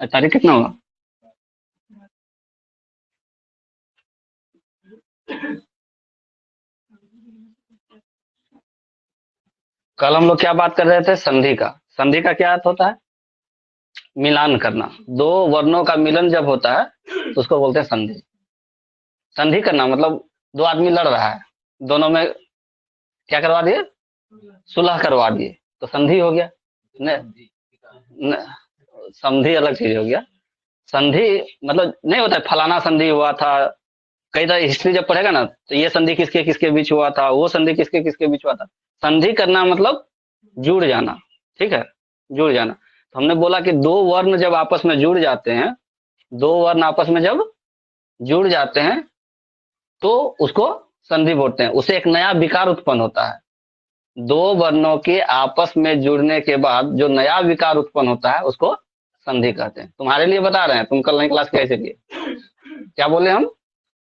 तारीख कितना होगा? कल हम लोग क्या बात कर रहे थे? संधि का। संधि का क्या अर्थ होता है? मिलान करना। दो वर्णों का मिलन जब होता है तो उसको बोलते हैं संधि। संधि करना मतलब दो आदमी लड़ रहा है, दोनों में क्या करवा दिए? सुलह करवा दिए, तो संधि हो गया। न, न, संधि अलग चीज हो गया। संधि मतलब नहीं होता है फलाना संधि हुआ था। कई तरह हिस्ट्री जब पढ़ेगा ना तो ये संधि किसके किसके बीच हुआ था, वो संधि किसके किसके बीच हुआ था। संधि करना मतलब जुड़ जाना। ठीक है, जुड़ जाना। तो हमने बोला कि दो वर्ण जब आपस में जुड़ जाते हैं, दो वर्ण आपस में जब जुड़ जाते हैं तो उसको संधि बोलते हैं। उससे एक नया विकार उत्पन्न होता है। दो वर्णों के आपस में जुड़ने के बाद जो नया विकार उत्पन्न होता है उसको संधि कहते हैं। तुम्हारे लिए बता रहे हैं, तुम कल नहीं क्लास कैसे लिए? क्या बोले हम?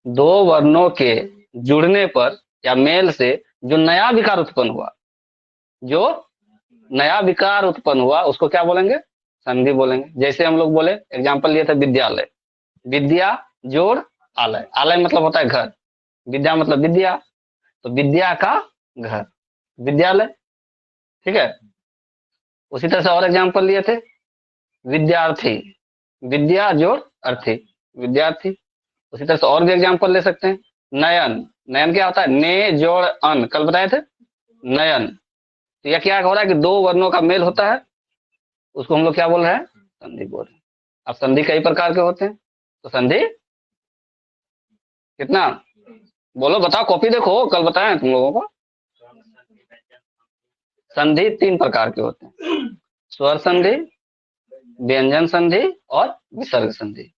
दो वर्णों के जुड़ने पर या मेल से जो नया विकार उत्पन्न हुआ, जो नया विकार उत्पन्न हुआ उसको क्या बोलेंगे? संधि बोलेंगे। जैसे हम लोग बोले, एग्जाम्पल लिए थे विद्यालय। विद्या जोड़ आलय। आलय मतलब होता है घर, विद्या मतलब विद्या, तो विद्या का घर विद्यालय। ठीक है। उसी तरह से और एग्जाम्पल लिए थे, विद्यार्थी। विद्या जोड़ अर्थी, विद्यार्थी। उसी तरह से और भी एग्जाम्पल ले सकते हैं। नयन। नयन क्या होता है? ने जोड़ अन, कल बताए थे नयन। तो यह क्या हो रहा है कि दो वर्णों का मेल होता है, उसको हम लोग क्या बोल रहे हैं? संधि बोल रहे हैं। अब संधि कई प्रकार के होते हैं, तो संधि कितना? बोलो, बताओ, कॉपी देखो, कल बताए तुम लोगों को। संधि तीन प्रकार के होते हैं, स्वर संधि, व्यंजन संधि और विसर्ग संधि।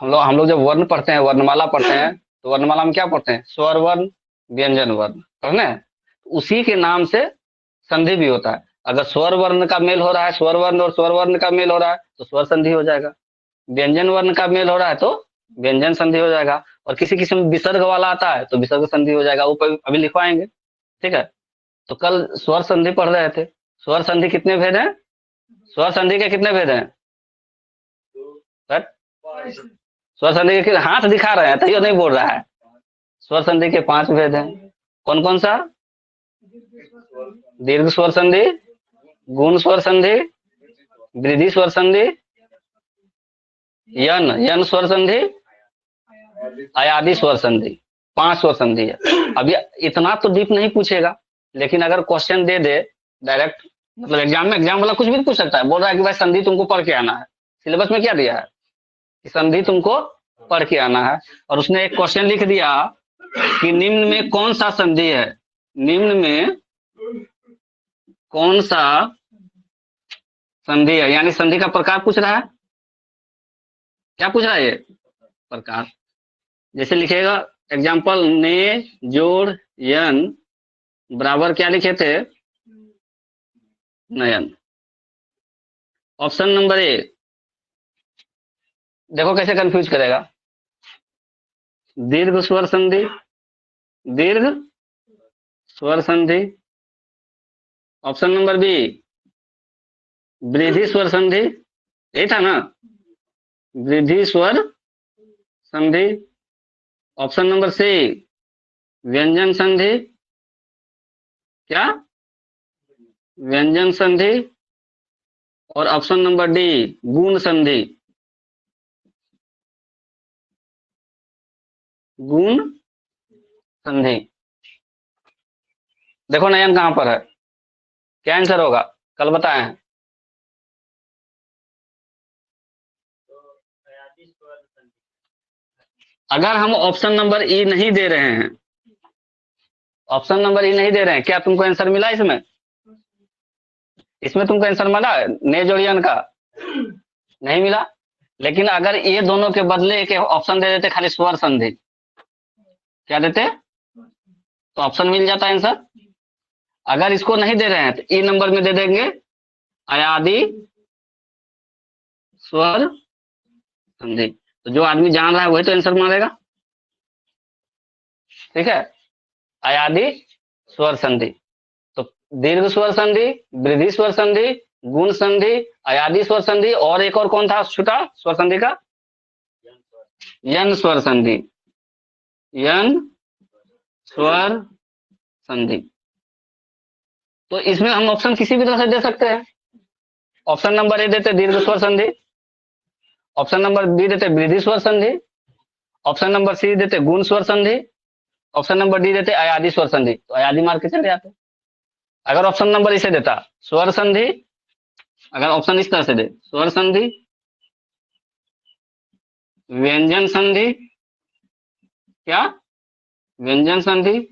हम लोग जब वर्ण पढ़ते हैं, वर्णमाला पढ़ते हैं, तो वर्णमाला में क्या पढ़ते हैं? स्वर वर्ण, व्यंजन वर्ण, पढ़ने हैं। उसी के नाम से संधि भी होता है। अगर स्वर वर्ण का मेल हो रहा है, स्वर वर्ण और स्वर वर्ण का मेल हो रहा है तो स्वर संधि हो जाएगा। व्यंजन वर्ण का मेल हो रहा है तो व्यंजन संधि हो जाएगा। और किसी किसी में विसर्ग वाला आता है तो विसर्ग संधि हो जाएगा। वो अभी लिखवाएंगे। ठीक है। तो कल स्वर संधि पढ़ रहे थे। स्वर संधि कितने भेद हैं? स्वर संधि के कितने भेद हैं? स्वर संधि के हाथ दिखा रहे हैं तैयो नहीं बोल रहा है। स्वर संधि के 5 भेद हैं। कौन कौन सा? दीर्घ स्वर संधि, गुण स्वर संधि, वृद्धि स्वर संधि, यन यन स्वर संधि, अयादि स्वर संधि। 5 स्वर संधि है। अब ये इतना तो डीप नहीं पूछेगा, लेकिन अगर क्वेश्चन दे दे डायरेक्ट, मतलब एग्जाम में, एग्जाम वाला कुछ भी पूछ सकता है। बोल रहा है कि भाई संधि तुमको पढ़ के आना है। सिलेबस में क्या दिया है कि संधि तुमको पढ़ के आना है। और उसने एक क्वेश्चन लिख दिया कि निम्न में कौन सा संधि है, निम्न में कौन सा संधि है, यानी संधि का प्रकार पूछ रहा है। क्या पूछ रहा है ये? प्रकार। जैसे लिखेगा एग्जाम्पल, ने जोड़ यन बराबर क्या लिखे थे? नयन। ऑप्शन नंबर ए, देखो कैसे कंफ्यूज करेगा। दीर्घ स्वर संधि, दीर्घ स्वर संधि। ऑप्शन नंबर बी, वृद्धि स्वर संधि। यही था ना? वृद्धि स्वर संधि। ऑप्शन नंबर सी, व्यंजन संधि। क्या? व्यंजन संधि। और ऑप्शन नंबर डी, गुण संधि। गुण संधि। देखो नयन कहां पर है, क्या आंसर होगा? कल बताए हैं। अगर हम ऑप्शन नंबर ई नहीं दे रहे हैं, ऑप्शन नंबर ई नहीं दे रहे हैं, क्या तुमको आंसर मिला इसमें? इसमें तुमको आंसर मिला ने जोड़ियन का? नहीं मिला। लेकिन अगर ये दोनों के बदले एक ऑप्शन दे देते खाली स्वर संधि, क्या देते? तो ऑप्शन मिल जाता आंसर। अगर इसको नहीं दे रहे हैं तो ई नंबर में दे देंगे अयादि स्वर संधि। तो जो आदमी जान रहा है वही तो आंसर मारेगा। ठीक है, अयादि स्वर संधि। तो दीर्घ स्वर संधि, वृद्धि स्वर संधि, गुण संधि, अयादी स्वर संधि, और एक और कौन था छूटा स्वर संधि का? यन स्वर संधि, यन स्वर संधि। तो इसमें हम ऑप्शन किसी भी तरह से दे सकते हैं। ऑप्शन नंबर ए देते दीर्घ स्वर संधि, ऑप्शन नंबर बी देते वृद्धि स्वर संधि, ऑप्शन नंबर सी देते गुण स्वर संधि, ऑप्शन नंबर डी देते अयादी स्वर संधि। तो अयादी मार के चले जाते। अगर ऑप्शन नंबर इसे देता स्वर संधि, अगर ऑप्शन इस तरह से दे स्वर संधि, व्यंजन संधि, क्या व्यंजन संधि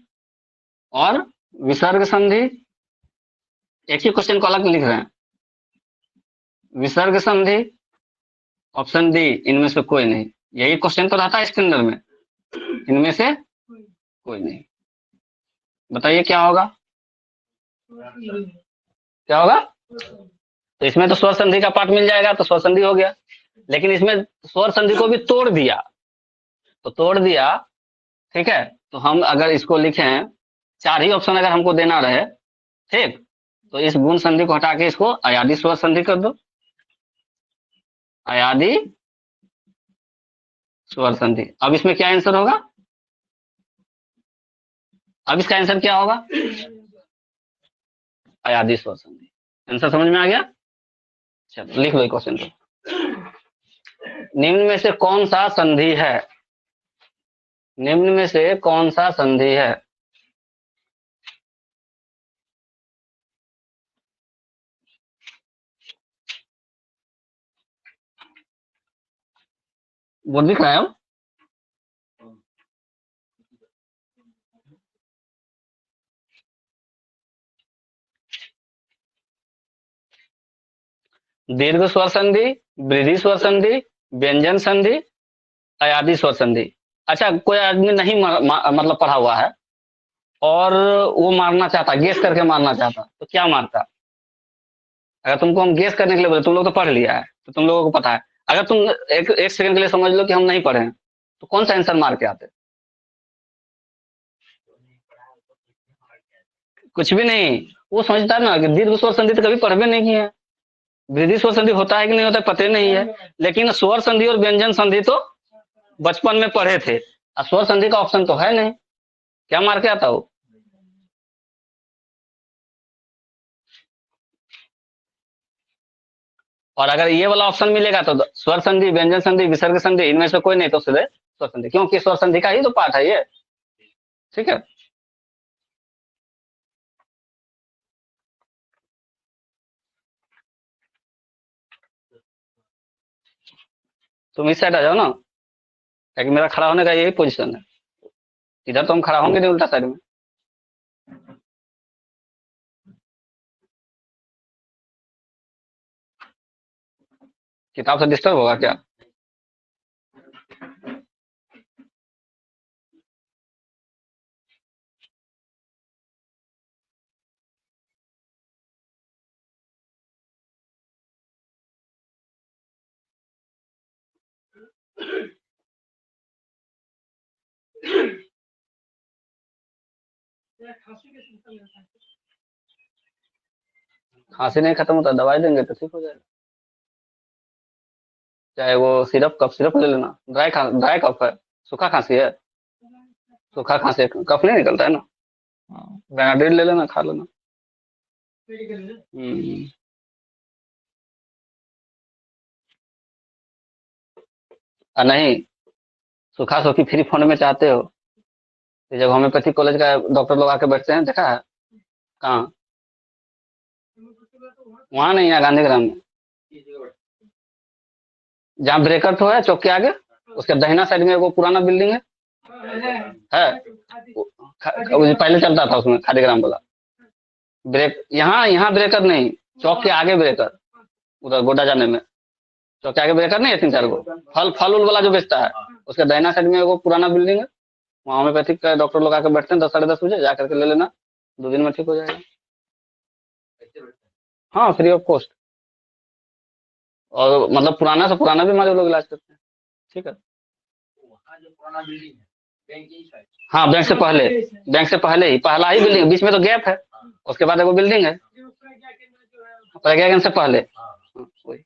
और विसर्ग संधि, एक ही क्वेश्चन को अलग लिख रहे हैं, विसर्ग संधि, ऑप्शन डी इनमें से कोई नहीं। यही क्वेश्चन तो रहता है स्टैंडर्ड में, इनमें से कोई नहीं। बताइए क्या होगा, क्या होगा? तो इसमें तो स्वर संधि का पार्ट मिल जाएगा, तो स्वर संधि हो गया। लेकिन इसमें स्वर संधि को भी तोड़ दिया, तो तोड़ दिया, ठीक है। तो हम अगर इसको लिखें, चार ही ऑप्शन अगर हमको देना रहे, ठीक, तो इस गुण संधि को हटा के इसको अयादी स्वर संधि कर दो, अयादी स्वर संधि। अब इसमें क्या आंसर होगा? अब इसका आंसर क्या होगा? अयादी स्वर संधि। आंसर समझ में आ गया? चलो लिख लो क्वेश्चन को। निम्न में से कौन सा संधि है? निम्न में से कौन सा संधि है? बोल दिख रहा है? दीर्घ स्वर संधि, वृद्धि स्वर संधि, व्यंजन संधि, अयादी स्वर संधि। अच्छा, कोई आदमी नहीं मतलब पढ़ा हुआ है और वो मारना चाहता, गेस करके मारना चाहता, तो क्या मारता? अगर तुमको हम गेस करने के लिए बोले, तुम लोग तो पढ़ लिया है, तो तुम लोगों को पता है। अगर तुम एक सेकंड के लिए समझ लो कि हम नहीं पढ़े हैं, तो कौन सा आंसर मार के आते? कुछ भी नहीं। वो समझता है ना कि दीर्घ स्वर संधि तो कभी पढ़वे नहीं किए हैं, वृद्धि स्वर संधि होता है कि नहीं होता है पता नहीं है, लेकिन स्वर संधि और व्यंजन संधि तो बचपन में पढ़े थे। स्वर संधि का ऑप्शन तो है नहीं, क्या मार के आता हो? और अगर ये वाला ऑप्शन मिलेगा तो स्वर संधि, व्यंजन संधि, विसर्ग संधि, इनमें से कोई नहीं तो सीधे स्वर संधि, क्योंकि स्वर संधि का ही तो पार्ट है ये, ठीक है। तुम इस साइड आ जाओ ना, क्योंकि मेरा खड़ा होने का यही पोजीशन है। इधर तो हम खड़ा होंगे नहीं, उल्टा साइड में। किताब से डिस्टर्ब होगा क्या? खांसी नहीं खत्म होता, दवाई देंगे तो ठीक हो जाएगा। चाहे वो सिरप, कफ सिरप ले लेना। ड्राई कफ है, सूखा खांसी है, सूखा खांसी है, कफ नहीं निकलता है ना। बेनाड्रिल ले लेना, खा लेना। नहीं, सूखा सूखी फ्री फंड में चाहते हो, तो जब होम्योपैथिक कॉलेज का डॉक्टर लोग आके बैठते हैं, देखा है? कहाँ? वहां नहीं है, गांधीग्राम में, जहाँ ब्रेकर तो है चौक के आगे, उसके दाहिना साइड में वो पुराना बिल्डिंग है। वो जो पहले चलता था उसमें खादीग्राम वाला ब्रेक, यहाँ यहाँ ब्रेकर नहीं, चौक के आगे ब्रेकर, उधर गोड्डा जाने में चौक के आगे ब्रेकर नहीं है, 3-4 गो फल फल उल वाला जो बेचता है, उसके दाहिना साइड में वो पुराना बिल्डिंग है। वहाँ होम्योपैथिक का डॉक्टर लोग आकर बैठते हैं 10-10:30 बजे, जा करके ले लेना, 2 दिन में ठीक हो जाएगा। हाँ, फ्री ऑफ कॉस्ट। और मतलब पुराना से पुराना बीमारी लोग इलाज करते हैं, ठीक है। हाँ, बैंक से पहले ही, पहला ही बिल्डिंग, बीच में तो गैप है। उसके बाद वो बिल्डिंग है प्रज्ञा केंद्र से पहले। वही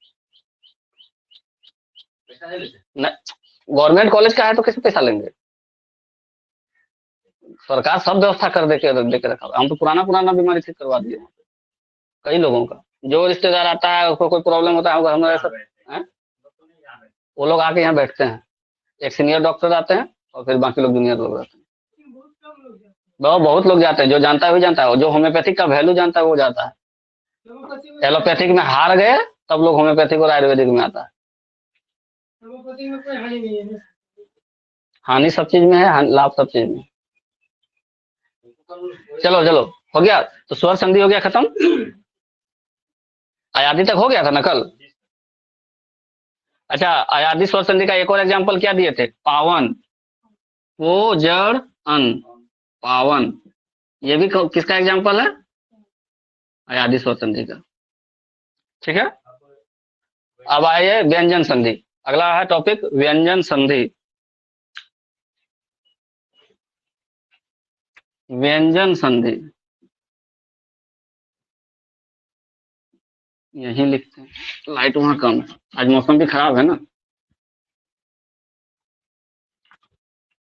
गवर्नमेंट कॉलेज का है तो कैसे पैसा लेंगे? सरकार सब व्यवस्था कर दे के रखा। हम तो पुराना पुराना बीमारी ठीक करवा दिए कई लोगों का। जो रिश्तेदार आता है उसको कोई प्रॉब्लम होता है हमारे सब है? वो लोग आके यहाँ बैठते हैं, एक सीनियर डॉक्टर आते हैं और फिर बाकी लोग जूनियर लोग रहते हैं। बहुत लोग जाते हैं, जो जानता है वही जानता है, जो होम्योपैथिक का वैल्यू जानता है वो जाता है। एलोपैथिक में हार गए तब लोग होम्योपैथिक और आयुर्वेदिक में आता है। हानि सब चीज में है, लाभ सब चीज में। चलो चलो हो गया, तो स्वर संधि हो गया खत्म। अयादि तक हो गया था ना कल? अच्छा, अयादि स्वर संधि का एक और एग्जांपल क्या दिए थे? पावन, वो जड़ अन, पावन। ये भी किसका एग्जांपल है? अयादि स्वर संधि का। ठीक है, अब आइए व्यंजन संधि। अगला है टॉपिक व्यंजन संधि। व्यंजन संधि यही लिखते हैं, लाइट वहां कम है, आज मौसम भी खराब है ना,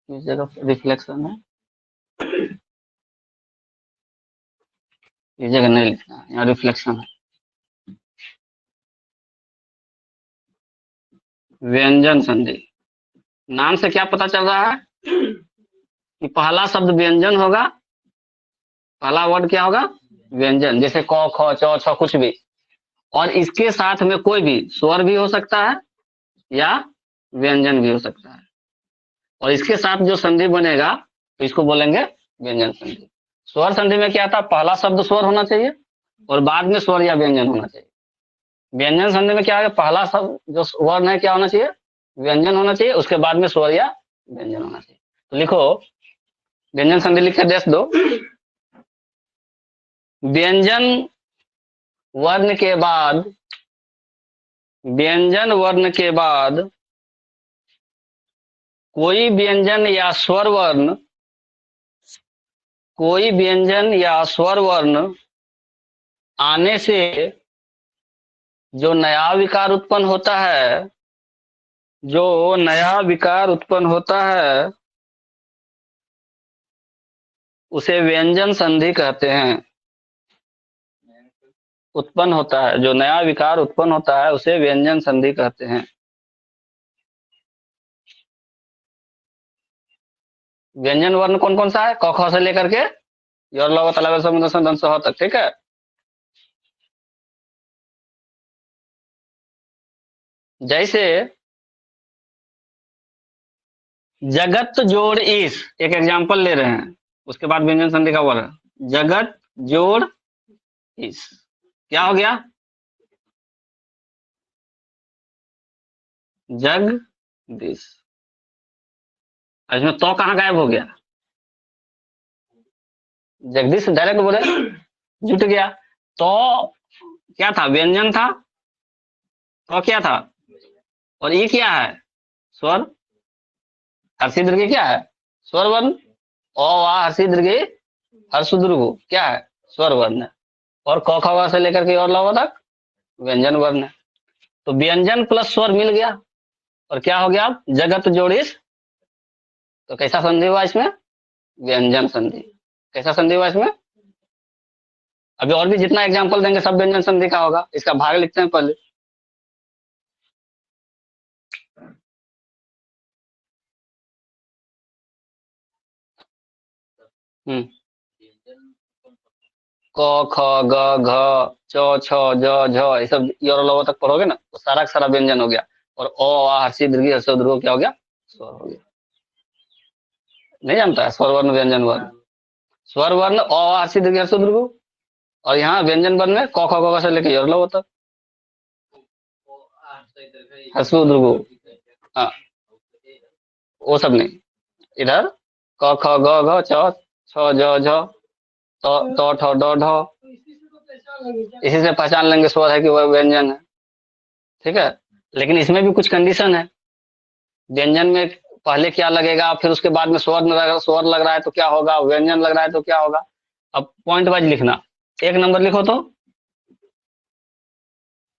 इस जगह रिफ्लेक्शन है, इस जगह नहीं लिखना है, यहाँ रिफ्लेक्शन है। व्यंजन संधि, नाम से क्या पता चल रहा है कि पहला शब्द व्यंजन होगा, पहला वर्ड क्या होगा? व्यंजन। जैसे क ख च छ कुछ भी, और इसके साथ में कोई भी स्वर भी हो सकता है या व्यंजन भी हो सकता है, और इसके साथ जो संधि बनेगा तो इसको बोलेंगे व्यंजन संधि। स्वर संधि में क्या था? पहला शब्द स्वर होना चाहिए और बाद में स्वर या व्यंजन होना चाहिए। व्यंजन संधि में क्या है? पहला शब्द जो वर्ण है क्या होना चाहिए? व्यंजन होना चाहिए, उसके बाद में स्वर या व्यंजन होना चाहिए। तो लिखो, व्यंजन संधि लिख के देख दो। व्यंजन वर्ण के बाद, व्यंजन वर्ण के बाद कोई व्यंजन या स्वर वर्ण, कोई व्यंजन या स्वर वर्ण आने से जो नया विकार उत्पन्न होता है, जो नया विकार उत्पन्न होता है उसे व्यंजन संधि कहते हैं। उत्पन्न होता है, जो नया विकार उत्पन्न होता है उसे व्यंजन संधि कहते हैं। व्यंजन वर्ण कौन कौन सा है? क ख से लेकर के योर लव तलव समुद्र दंश तक, ठीक है। जैसे जगत जोड़ ईश, एक एग्जांपल ले रहे हैं, उसके बाद व्यंजन संधि का वर्ग। जगत जोड़ ईश क्या हो गया? जगदीश। इसमें तो कहाँ गायब हो गया? जगदीश डायरेक्ट बोले, जुट गया। तो क्या था? व्यंजन था। तो क्या था? और ये क्या है? स्वर। हर्षी दीर्घ क्या है? स्वर वर्ण। ओ वाह हर्षी दीर्घ हर्षुद्रुगु क्या है? स्वर वर्ण। और क ख ग से लेकर के और लव तक व्यंजन वर्ण है। तो व्यंजन प्लस स्वर मिल गया और क्या हो गया? जगत जोड़िस। तो कैसा संधि हुआ इसमें? व्यंजन संधि। कैसा संधि हुआ इसमें? अभी और भी जितना एग्जांपल देंगे सब व्यंजन संधि का होगा। इसका भाग लिखते हैं पहले। क ख ग घ च छ ज झ ये सब योर लव तक पढ़ोगे ना तो सारा का सारा व्यंजन हो गया। और ओ आ हर्षी दीर्घ हर्षो ध्रुव क्या हो गया? स्वर हो गया। नहीं जानता है स्वर वर्ण व्यंजन वर्ण? स्वर वर्ण ओ आ हर्षी दीर्घ हर्षो ध्रुव, और यहाँ व्यंजन वर्ण में क ख ग घ से लेके योर लव तक हर्षो ध्रुव। हाँ, वो सब नहीं। इधर क ख ग घ च छ ज झ तो ठ ड ढ, इसी से पहचान लेंगे स्वर है कि वह व्यंजन है। ठीक है, लेकिन इसमें भी कुछ कंडीशन है। व्यंजन में पहले क्या लगेगा, फिर उसके बाद में स्वर लग रहा है तो क्या होगा, व्यंजन लग रहा है तो क्या होगा। अब पॉइंट वाइज लिखना। एक नंबर लिखो तो।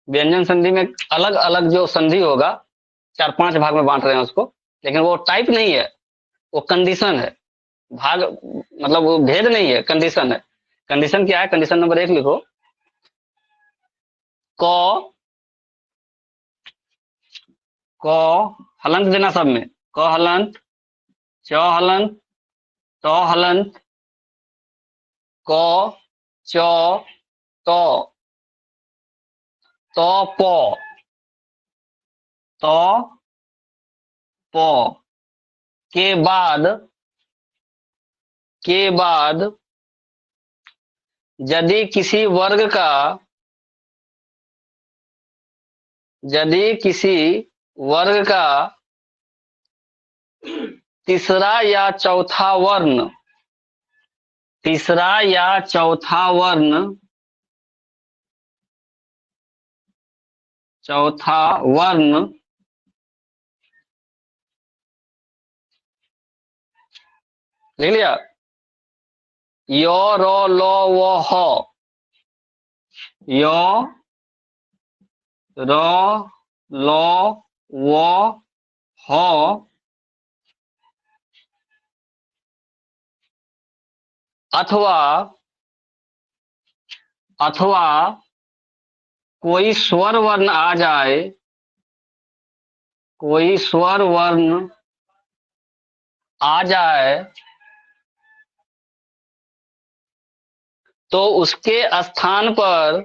व्यंजन संधि में अलग अलग जो संधि होगा, 4-5 भाग में बांट रहे हैं उसको, लेकिन वो टाइप नहीं है, वो कंडीशन है। भाग मतलब वो भेद नहीं है, कंडीशन है। कंडीशन क्या है? कंडीशन नंबर 1 लिखो। क क हलंत देना सब में। क हलंत, च हलंत, ट हलंत, क च त, त प, त प के बाद यदि किसी वर्ग का तीसरा या चौथा वर्ण लिख लिया? यो रो लो वो हो, यो रो लो वो हो, अथवा कोई स्वर वर्ण आ जाए, तो उसके स्थान पर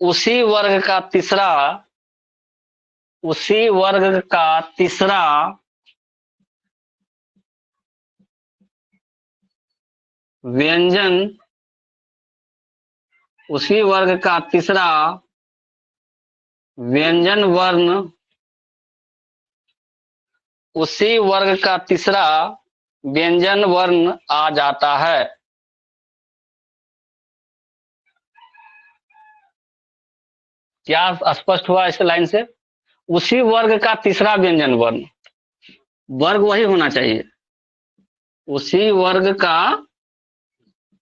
उसी वर्ग का तीसरा व्यंजन वर्ण आ जाता है। क्या स्पष्ट हुआ इस लाइन से? उसी वर्ग का तीसरा व्यंजन वर्ण, वर्ग वही होना चाहिए, उसी वर्ग का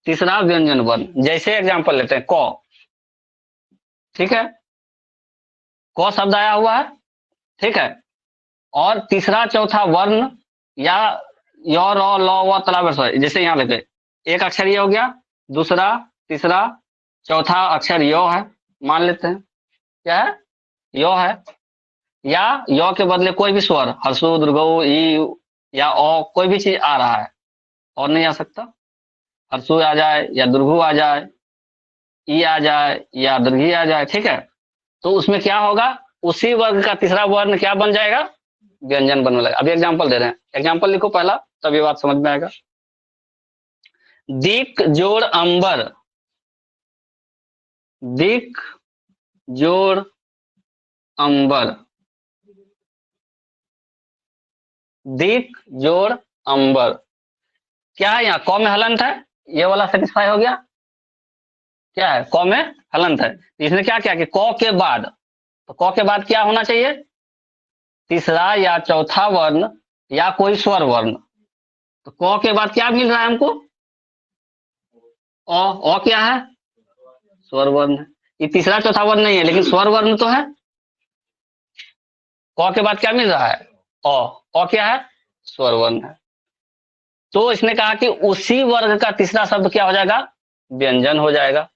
तीसरा व्यंजन वर्ण। जैसे एग्जांपल लेते हैं क, ठीक है, क शब्द आया हुआ है, ठीक है, और तीसरा चौथा वर्ण या य र ल व तला, जैसे यहाँ लेते एक अक्षर ये हो गया, दूसरा तीसरा चौथा अक्षर यो है, मान लेते हैं क्या है? यो है। या यो के बदले कोई भी स्वर, हर्षु दुर्गो ई या ओ, कोई भी चीज आ रहा है, और नहीं आ सकता? हर्षु आ जाए या दुर्घु आ जाए, ई आ जाए या दीर्घी आ जाए, ठीक है, तो उसमें क्या होगा? उसी वर्ग का तीसरा वर्ण क्या बन जाएगा? व्यंजन बनने लगेगा। अभी एग्जांपल दे रहे हैं, एग्जांपल लिखो पहला, तब ये बात समझ में आएगा। दिक जोड़ अंबर, दिक जोड़ अंबर, दिक जोड़ अंबर, क्या है? यहाँ क में हलंत है, ये वाला सेटिस्फाई हो गया? क्या है? क में हलंत है, इसने क्या किया कि क के बाद, तो क के बाद क्या होना चाहिए? तीसरा या चौथा वर्ण या कोई स्वर वर्ण। तो क के बाद क्या मिल रहा है हमको? ओ क्या है? स्वर वर्ण है। ये तीसरा चौथा वर्ण नहीं है, लेकिन स्वर वर्ण तो है। क के बाद क्या मिल रहा है? ओ क्या है? स्वर वर्ण है। तो इसने कहा कि उसी वर्ग का तीसरा शब्द क्या हो जाएगा? व्यंजन हो जाएगा।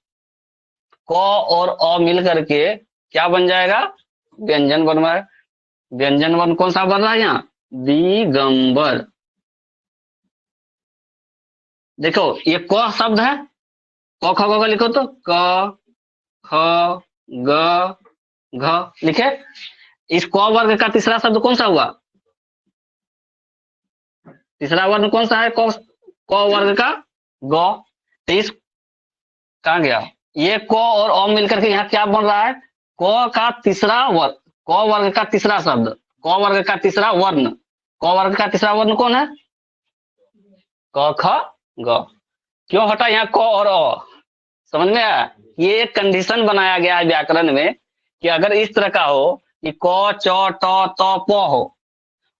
क और अ मिल करके क्या बन जाएगा? व्यंजन बन रहा है। व्यंजन वर्ण कौन सा बन रहा है यहाँ? दिगंबर। देखो ये क शब्द है, क ख ग लिखो तो, क ख ग घ लिखे। इस क वर्ग का तीसरा शब्द कौन सा हुआ? तीसरा वर्ण कौन सा है? क वर्ग का ग। तो इस कहाँ गया? ये क और अ मिलकर के यहाँ क्या बन रहा है? क का तीसरा वर्ग, क वर्ग का तीसरा शब्द, क वर्ग का तीसरा वर्ण। क वर्ग का तीसरा वर्ण कौन है? क ख ग। क्यों हटा यहाँ क और अ? समझ में आया? ये एक कंडीशन बनाया गया है व्याकरण में कि अगर इस तरह का हो कि क च ट त प हो,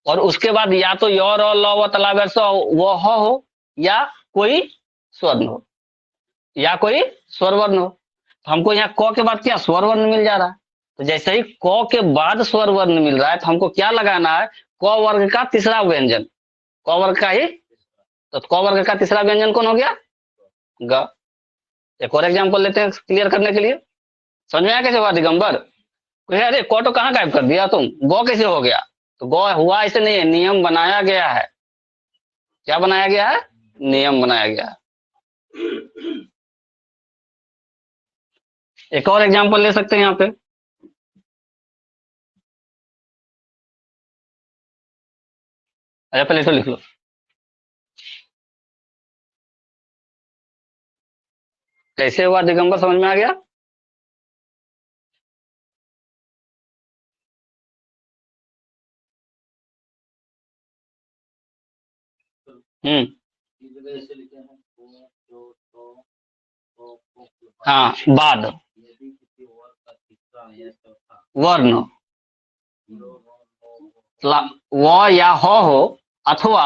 और उसके बाद या तो योर और लौ व तला वर्षो वो हो या कोई स्वर्ण हो, या कोई स्वर वर्ण हो। तो हमको यहाँ क के बाद क्या स्वर वर्ण मिल जा रहा है। तो जैसे ही क के बाद स्वर वर्ण मिल रहा है तो हमको क्या लगाना है, क वर्ग का तीसरा व्यंजन, क वर्ग का ही। तो क वर्ग का तीसरा व्यंजन कौन हो गया, ग। एक और एग्जांपल लेते हैं क्लियर करने के लिए। समझ में आया कैसे हुआ दिगंबर। कहे अरे क तो कहाँ गायब कर दिया तुम, गौ कैसे हो गया। तो गौ हुआ ऐसे नहीं है, नियम बनाया गया है। क्या बनाया गया है, नियम बनाया गया है। एक और एग्जांपल ले सकते हैं यहाँ पे। अच्छा पहले तो लिख लो। कैसे हुआ दिगंबर, समझ में आ गया। हम्म। हाँ बाद वर्ण व या हो अथवा।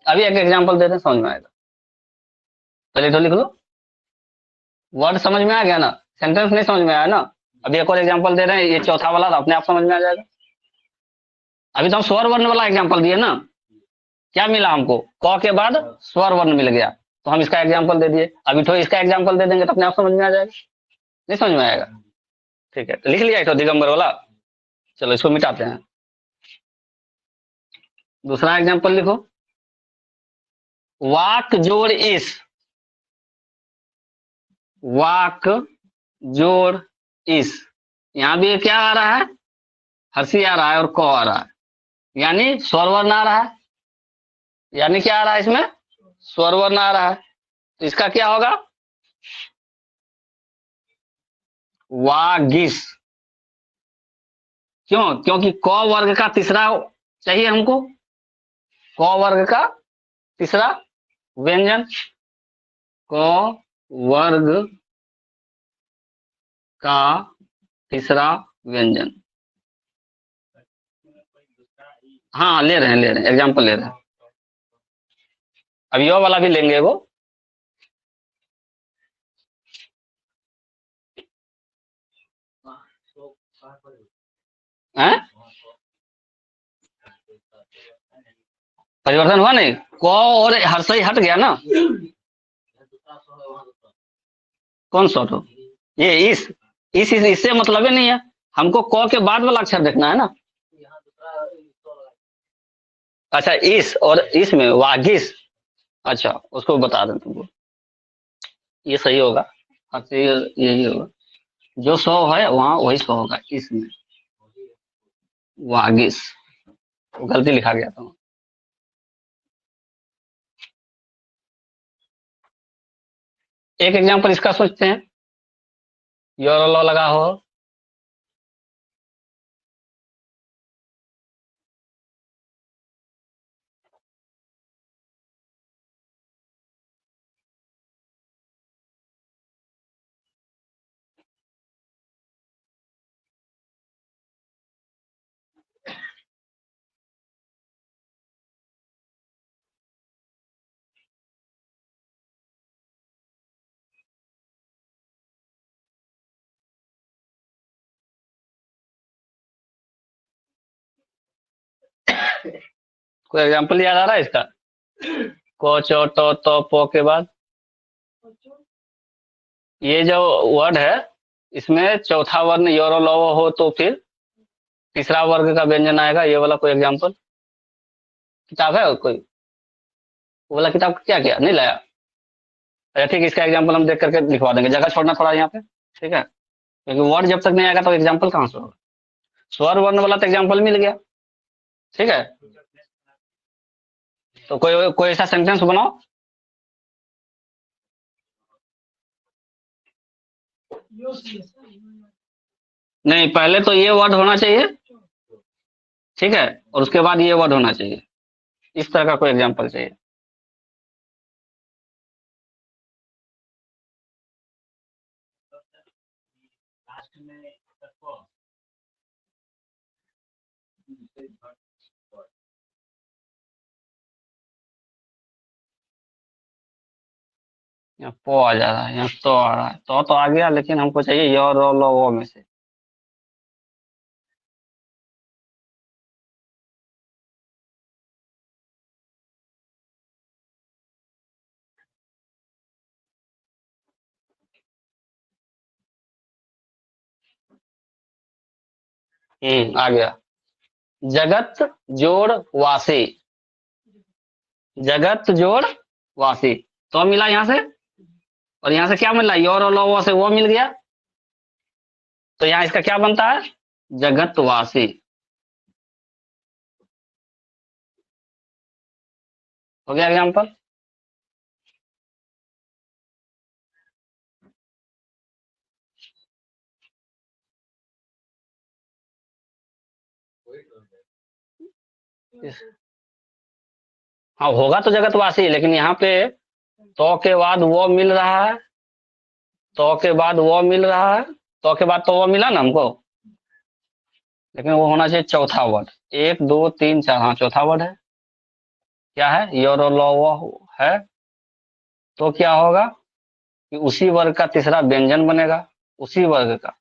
अभी एक एग्जांपल देते हैं समझ में आएगा। पहले तो लिख लो। वर्ड समझ में आ गया ना, सेंटेंस नहीं समझ में आया ना। अभी एक और एग्जांपल दे रहे हैं, ये चौथा वाला तो अपने आप समझ में आ जाएगा। अभी तो हम स्वर वर्ण वाला एग्जांपल दिए ना। क्या मिला हमको, क के बाद स्वर वर्ण मिल गया, तो हम इसका एग्जांपल दे दिए। अभी तो इसका एग्जांपल दे देंगे तो अपने आप समझ में आ जाएगा। नहीं समझ में आएगा। ठीक है, तो लिख लिया तो दिगंबर वाला। चलो इसको मिटाते हैं। दूसरा एग्जांपल लिखो। वाक जोड़ इस, वाक जोड़ इस। यहां भी क्या आ रहा है, हंसी आ रहा है और क आ रहा है, यानी स्वर वर्ण आ रहा है। यानी क्या आ रहा है इसमें, स्वर वर्ण आ रहा है। तो इसका क्या होगा, वागिस। क्यों, क्योंकि क वर्ग का तीसरा चाहिए हमको, क वर्ग का तीसरा व्यंजन, क वर्ग का तीसरा व्यंजन। हाँ ले रहे हैं, ले रहे हैं, एग्जाम्पल ले रहे हैं। अब यो वाला भी लेंगे वो। हैं? परिवर्तन हुआ नहीं, क और हर्षई हट गया ना। कौन सा तो, ये इस इससे मतलब ही नहीं है। हमको क के बाद वाला अक्षर देखना है ना। अच्छा इस और इसमें वागिस। अच्छा उसको बता दें तुमको, ये सही होगा। हाँ तो यही होगा, जो 100 है वहां वही 100 होगा इसमें, वागिस। गलती लिखा गया था। एक एग्जांपल इसका सोचते हैं, योर लॉ लगा हो। कोई एग्जांपल याद आ रहा है इसका, को चो तो पो के बाद ये जो वर्ड है, इसमें चौथा वर्ण योरो लोवो हो तो फिर तीसरा वर्ग का व्यंजन आएगा। ये वाला कोई एग्जांपल किताब है कोई, वो वाला किताब क्या किया नहीं लाया। अच्छा ठीक है, इसका एग्जांपल हम देख करके लिखवा देंगे, जगह छोड़ना थोड़ा यहाँ पे। ठीक है, क्योंकि वर्ड जब तक नहीं आएगा तो एग्जाम्पल कहाँ से होगा। स्वर वर्ण वाला तो एग्जाम्पल मिल गया। ठीक है, तो कोई कोई ऐसा सेंटेंस बनाओ। नहीं पहले तो ये वर्ड होना चाहिए, ठीक है, और उसके बाद ये वर्ड होना चाहिए। इस तरह का कोई एग्जाम्पल चाहिए। यहाँ पो आ जा रहा है, यहाँ तो आ रहा है, तो आ गया, लेकिन हमको चाहिए यो रो लो वो में से। आ गया। जगत जोड़ वासी, जगत जोड़ वासी, तो मिला यहाँ से, और यहाँ से क्या मिला, यो रो लो वो से वो मिल गया, तो यहाँ इसका क्या बनता है, जगतवासी। हो गया एग्जाम्पल। हाँ होगा तो जगतवासी, लेकिन यहाँ पे तो के बाद वो मिल रहा है, तो के बाद वो मिल रहा है, तो के बाद तो वो मिला ना हमको, लेकिन वो होना चाहिए चौथा वर्ड। एक दो तीन चार, हाँ चौथा वर्ड है, क्या है, योरो लो वो है, तो क्या होगा कि उसी वर्ग का तीसरा व्यंजन बनेगा, उसी वर्ग का।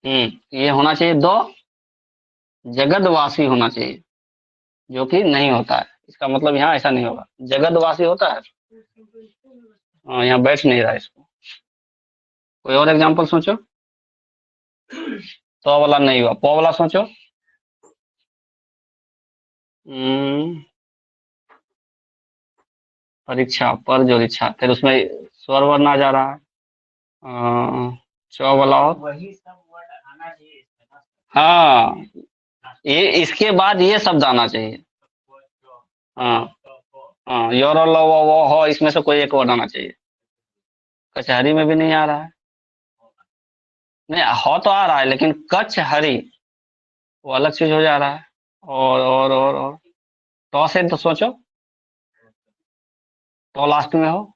ये होना चाहिए दो, जगतवासी होना चाहिए, जो कि नहीं होता है, इसका मतलब यहाँ ऐसा नहीं होगा, जगतवासी होता है। हाँ यहाँ बैठ नहीं रहा है इसको। कोई और एग्जांपल सोचो। तो वाला नहीं हुआ, पो वाला सोचो। हम्म, परीक्षा पर जो इच्छा, फिर उसमें स्वर वर्ण आ जा रहा है। चौ वाला और, वही सब वर्ड आना चाहिए। हाँ ये इसके बाद ये शब्द आना चाहिए। हाँ हाँ, योर लो वो हो, इसमें से कोई एक वर्ड आना चाहिए। कचहरी में भी नहीं आ रहा है, नहीं हो तो आ रहा है, लेकिन कचहरी वो अलग चीज हो जा रहा है। और तो से तो सोचो, तो लास्ट में हो,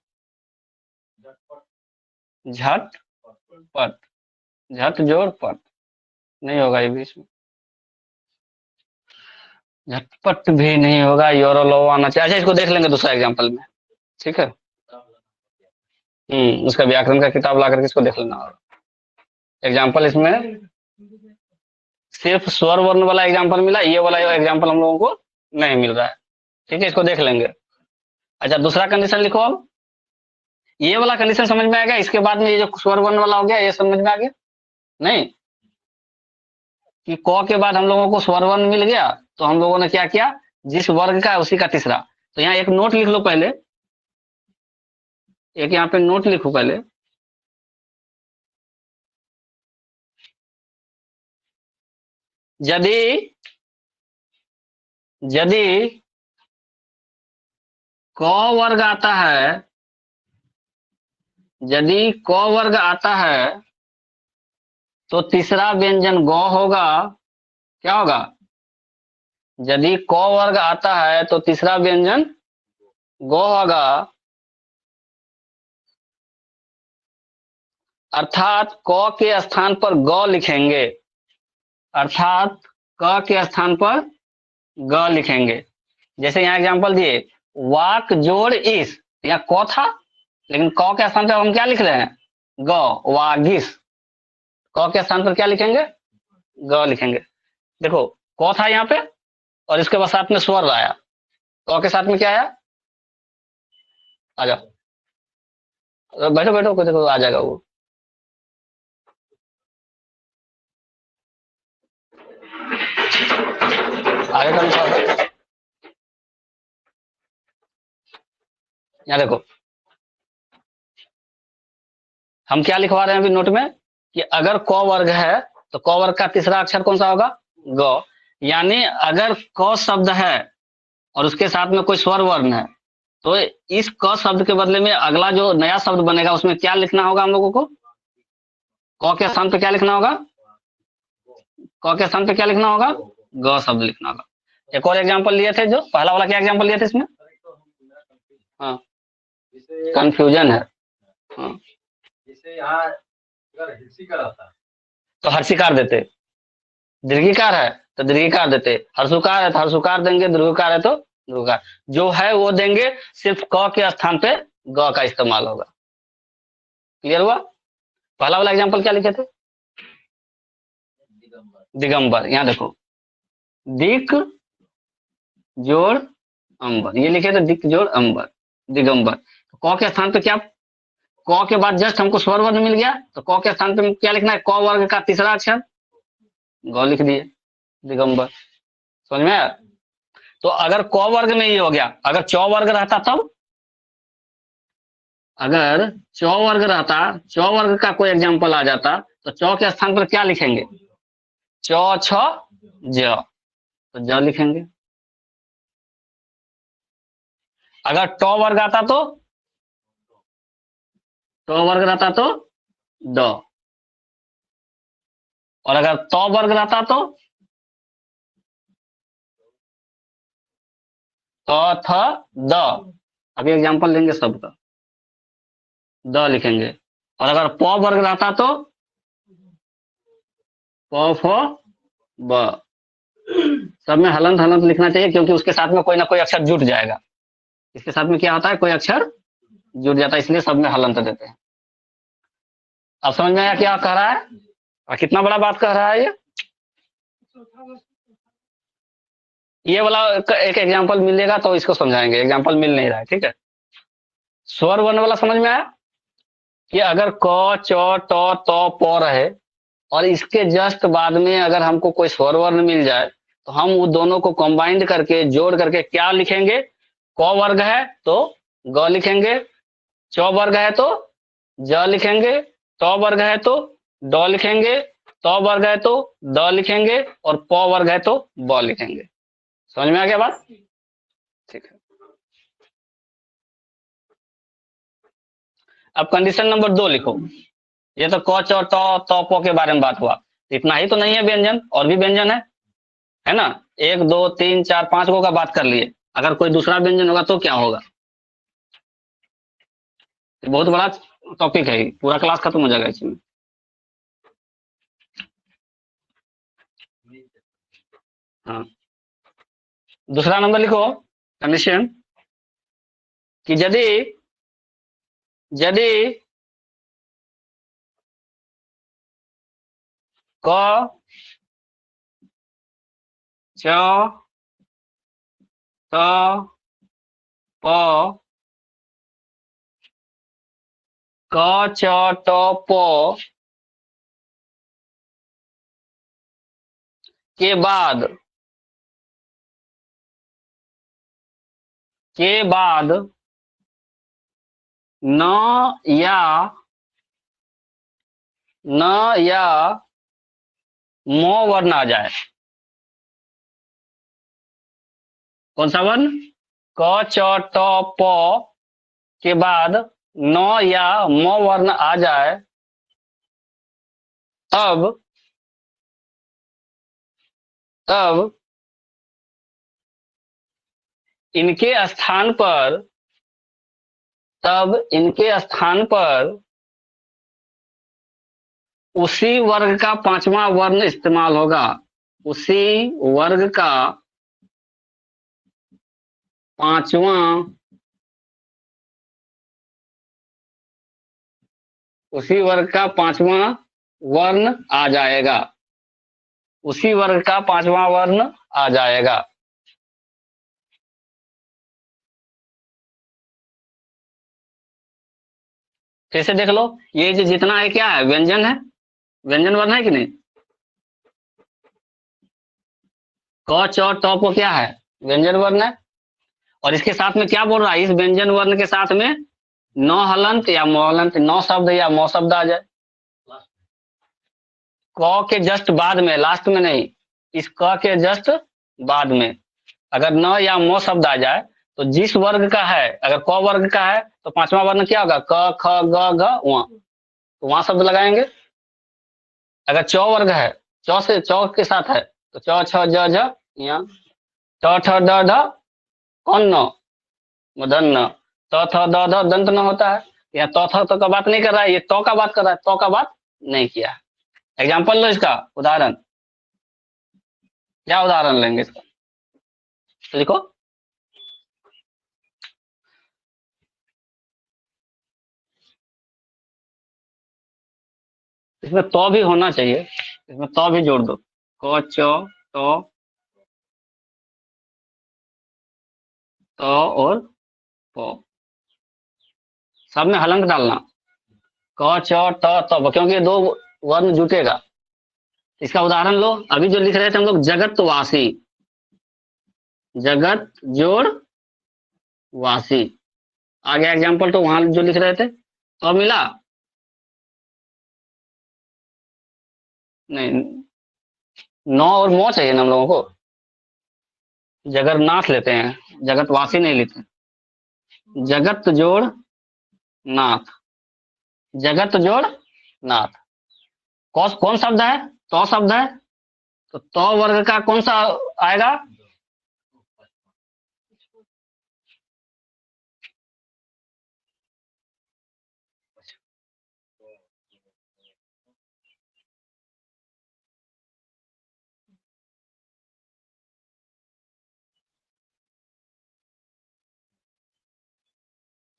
झट पट, झट जोड़ पट, नहीं होगा ये भी इसमें, झटपट भी नहीं होगा, योरो लो आना चाहिए। अच्छा इसको देख लेंगे दूसरा एग्जांपल में, ठीक है। उसका व्याकरण का किताब ला करके इसको देख लेना। और एग्जांपल इसमें सिर्फ स्वर वर्ण वाला एग्जांपल मिला, ये वाला एग्जांपल हम लोगों को नहीं मिल रहा है, ठीक है, इसको देख लेंगे। अच्छा दूसरा कंडीशन लिखो अब, ये वाला कंडीशन समझ में आ गया, इसके बाद में ये जो स्वर वर्ण वाला हो गया ये समझ में आ गया, नहीं कि क के बाद हम लोगों को स्वर वर्ण मिल गया, तो हम लोगों ने क्या किया, जिस वर्ग का है उसी का तीसरा। तो यहाँ एक नोट लिख लो पहले, एक यहाँ पे नोट लिखो पहले, यदि यदि क वर्ग आता है, यदि क वर्ग आता है तो तीसरा व्यंजन गौ होगा, क्या होगा, यदि क वर्ग आता है तो तीसरा व्यंजन गौ होगा, अर्थात क के स्थान पर ग लिखेंगे, अर्थात क के स्थान पर ग लिखेंगे। जैसे यहाँ एग्जांपल दिए, वाक जोड़ इस, यहाँ क था, लेकिन क के स्थान पर हम क्या लिख रहे हैं, ग, वागिस, क के स्थान पर क्या लिखेंगे, ग लिखेंगे। देखो क था यहाँ पे, और इसके बाद साथ में स्वर आया, क के साथ में क्या आया, आ जाओ, बैठो बैठो, देखो आ जाएगा वो। आगे का लिखा, यहाँ देखो हम क्या लिखवा रहे हैं अभी नोट में, कि अगर क वर्ग है तो क वर्ग का तीसरा अक्षर कौन सा होगा, ग, यानी अगर क शब्द है और उसके साथ में कोई स्वर वर्ण है, तो इस क शब्द के बदले में अगला जो नया शब्द बनेगा उसमें क्या लिखना होगा हम लोगों को, क के स्थान पे क्या लिखना होगा, क के स्थान पे क्या लिखना होगा, ग शब्द लिखना होगा। एक और एग्जांपल लिए थे, जो पहला वाला क्या एग्जांपल लिए थे इसमें, हाँ कंफ्यूजन है, हाँ जैसे यहाँ अगर हिस्सीकार आता तो हर्षिकार देते, दीर्घिकार है तो दीर्घिकार देते, हर्षुकार है तो हर्षुकार देंगे, दीर्घकार है तो दीर्घकार, जो है वो देंगे, सिर्फ क के स्थान पे ग का इस्तेमाल होगा। क्लियर हुआ? पहला वाला एग्जांपल क्या लिखे थे? दिगंबर। यहाँ देखो, दिक जोड़ अंबर, ये लिखे थे दिक जोड़ अंबर, दिगंबर। क के स्थान पे क्या, क के बाद जस्ट हमको स्वर वर्ण मिल गया, तो क के स्थान पे क्या लिखना है? क वर्ग का तीसरा अक्षर ग लिख दिए, दिगंबर। समझ में आया? तो अगर क वर्ग में ये हो गया, अगर चौ वर्ग रहता तब, अगर चौ वर्ग रहता, चौ वर्ग का कोई एग्जांपल आ जाता, तो चौ के स्थान पर क्या लिखेंगे? चौ छ ज, तो ज लिखेंगे। अगर टौ वर्ग आता तो, टौ वर्ग रहता तो द, और अगर तौ वर्ग रहता तो त थ द। अभी एग्जांपल लेंगे सबका, द लिखेंगे। और अगर प वर्ग रहता तो प फ ब। सब में हलंत हलंत लिखना चाहिए, क्योंकि उसके साथ में कोई ना कोई अक्षर जुट जाएगा। इसके साथ में क्या होता है? कोई अक्षर जुट जाता है, इसलिए सब में हलंत देते हैं। अब समझ में आया क्या कह रहा है और कितना बड़ा बात कह रहा है ये? ये वाला एक एग्जांपल मिलेगा तो इसको समझाएंगे, एग्जांपल मिल नहीं रहा है, ठीक है। स्वर वर्ण वाला समझ में आया कि अगर क च ट त प रहे और इसके जस्ट बाद में अगर हमको कोई स्वर वर्ण मिल जाए, तो हम वो दोनों को कंबाइंड करके, जोड़ करके क्या लिखेंगे? क वर्ग है तो ग लिखेंगे, च वर्ग है तो ज लिखेंगे, त वर्ग है तो ड लिखेंगे, त वर्ग है तो द लिखेंगे, और प वर्ग है तो ब लिखेंगे। समझ में आ गया बात? ठीक है। अब कंडीशन नंबर 2 लिखो। ये तो क च ट त प के बारे में बात हुआ, इतना ही तो नहीं है व्यंजन, और भी व्यंजन है ना? 1 2 3 4 5 गो का बात कर लिए, अगर कोई दूसरा व्यंजन होगा तो क्या होगा? बहुत बड़ा टॉपिक है, पूरा क्लास खत्म हो जाएगा इसमें। हाँ, दूसरा नंबर लिखो कंडीशन कि यदि यदि क च त प, क च ट प के बाद न या म वर्ण आ जाए। कौन सा वर्ण? क च ट प के बाद न या म वर्ण आ जाए, तब इनके स्थान पर, उसी वर्ग का पांचवा वर्ण इस्तेमाल होगा। उसी वर्ग का पांचवा वर्ण आ जाएगा। उसी वर्ग का पांचवा वर्ण आ जाएगा। फिर से देख लो, ये जो जितना है क्या है? व्यंजन है, व्यंजन वर्ण है कि नहीं? क च ट प क्या है? व्यंजन वर्ण है। और इसके साथ में क्या बोल रहा है? इस व्यंजन वर्ण के साथ में न हलंत या म हलंत, न शब्द या म शब्द आ जाए। क के जस्ट बाद में, लास्ट में नहीं, इस क के जस्ट बाद में अगर न या म शब्द आ जाए, तो जिस वर्ग का है, अगर क वर्ग का है तो पांचवा वर्ण क्या होगा? क ख ग घ व, तो वहां शब्द लगाएंगे। अगर चौ वर्ग है, चौ के साथ है, तो चौ छ ज झ यहाँ, ट ठ ड ढ कौन न, मूर्धन्य, त थ द ध दंत न होता है, या तो था तो का बात नहीं कर रहा है, ये तो का बात कर रहा है, तो का बात नहीं किया। एग्जाम्पल लो इसका, उदाहरण। क्या उदाहरण लेंगे इसका, तो लिखो। इसमें तो भी होना चाहिए, इसमें तो भी जोड़ दो। को चो तो और पो, सब में हलंत डालना। क च तो, क्योंकि ये दो वर्ण जुटेगा। इसका उदाहरण लो, अभी जो लिख रहे थे हम लोग, जगतवासी, जगत जोड़ वासी। आ गया एग्जाम्पल, तो वहां जो लिख रहे थे तो मिला नहीं। नौ और मो चाहिए ना हम लोगों को। जगन्नाथ लेते हैं, जगतवासी नहीं लेते। जगत जोड़ नाथ, जगत जोड़ नाथ। कौन शब्द है, तो शब्द है, तो वर्ग का कौन सा आएगा।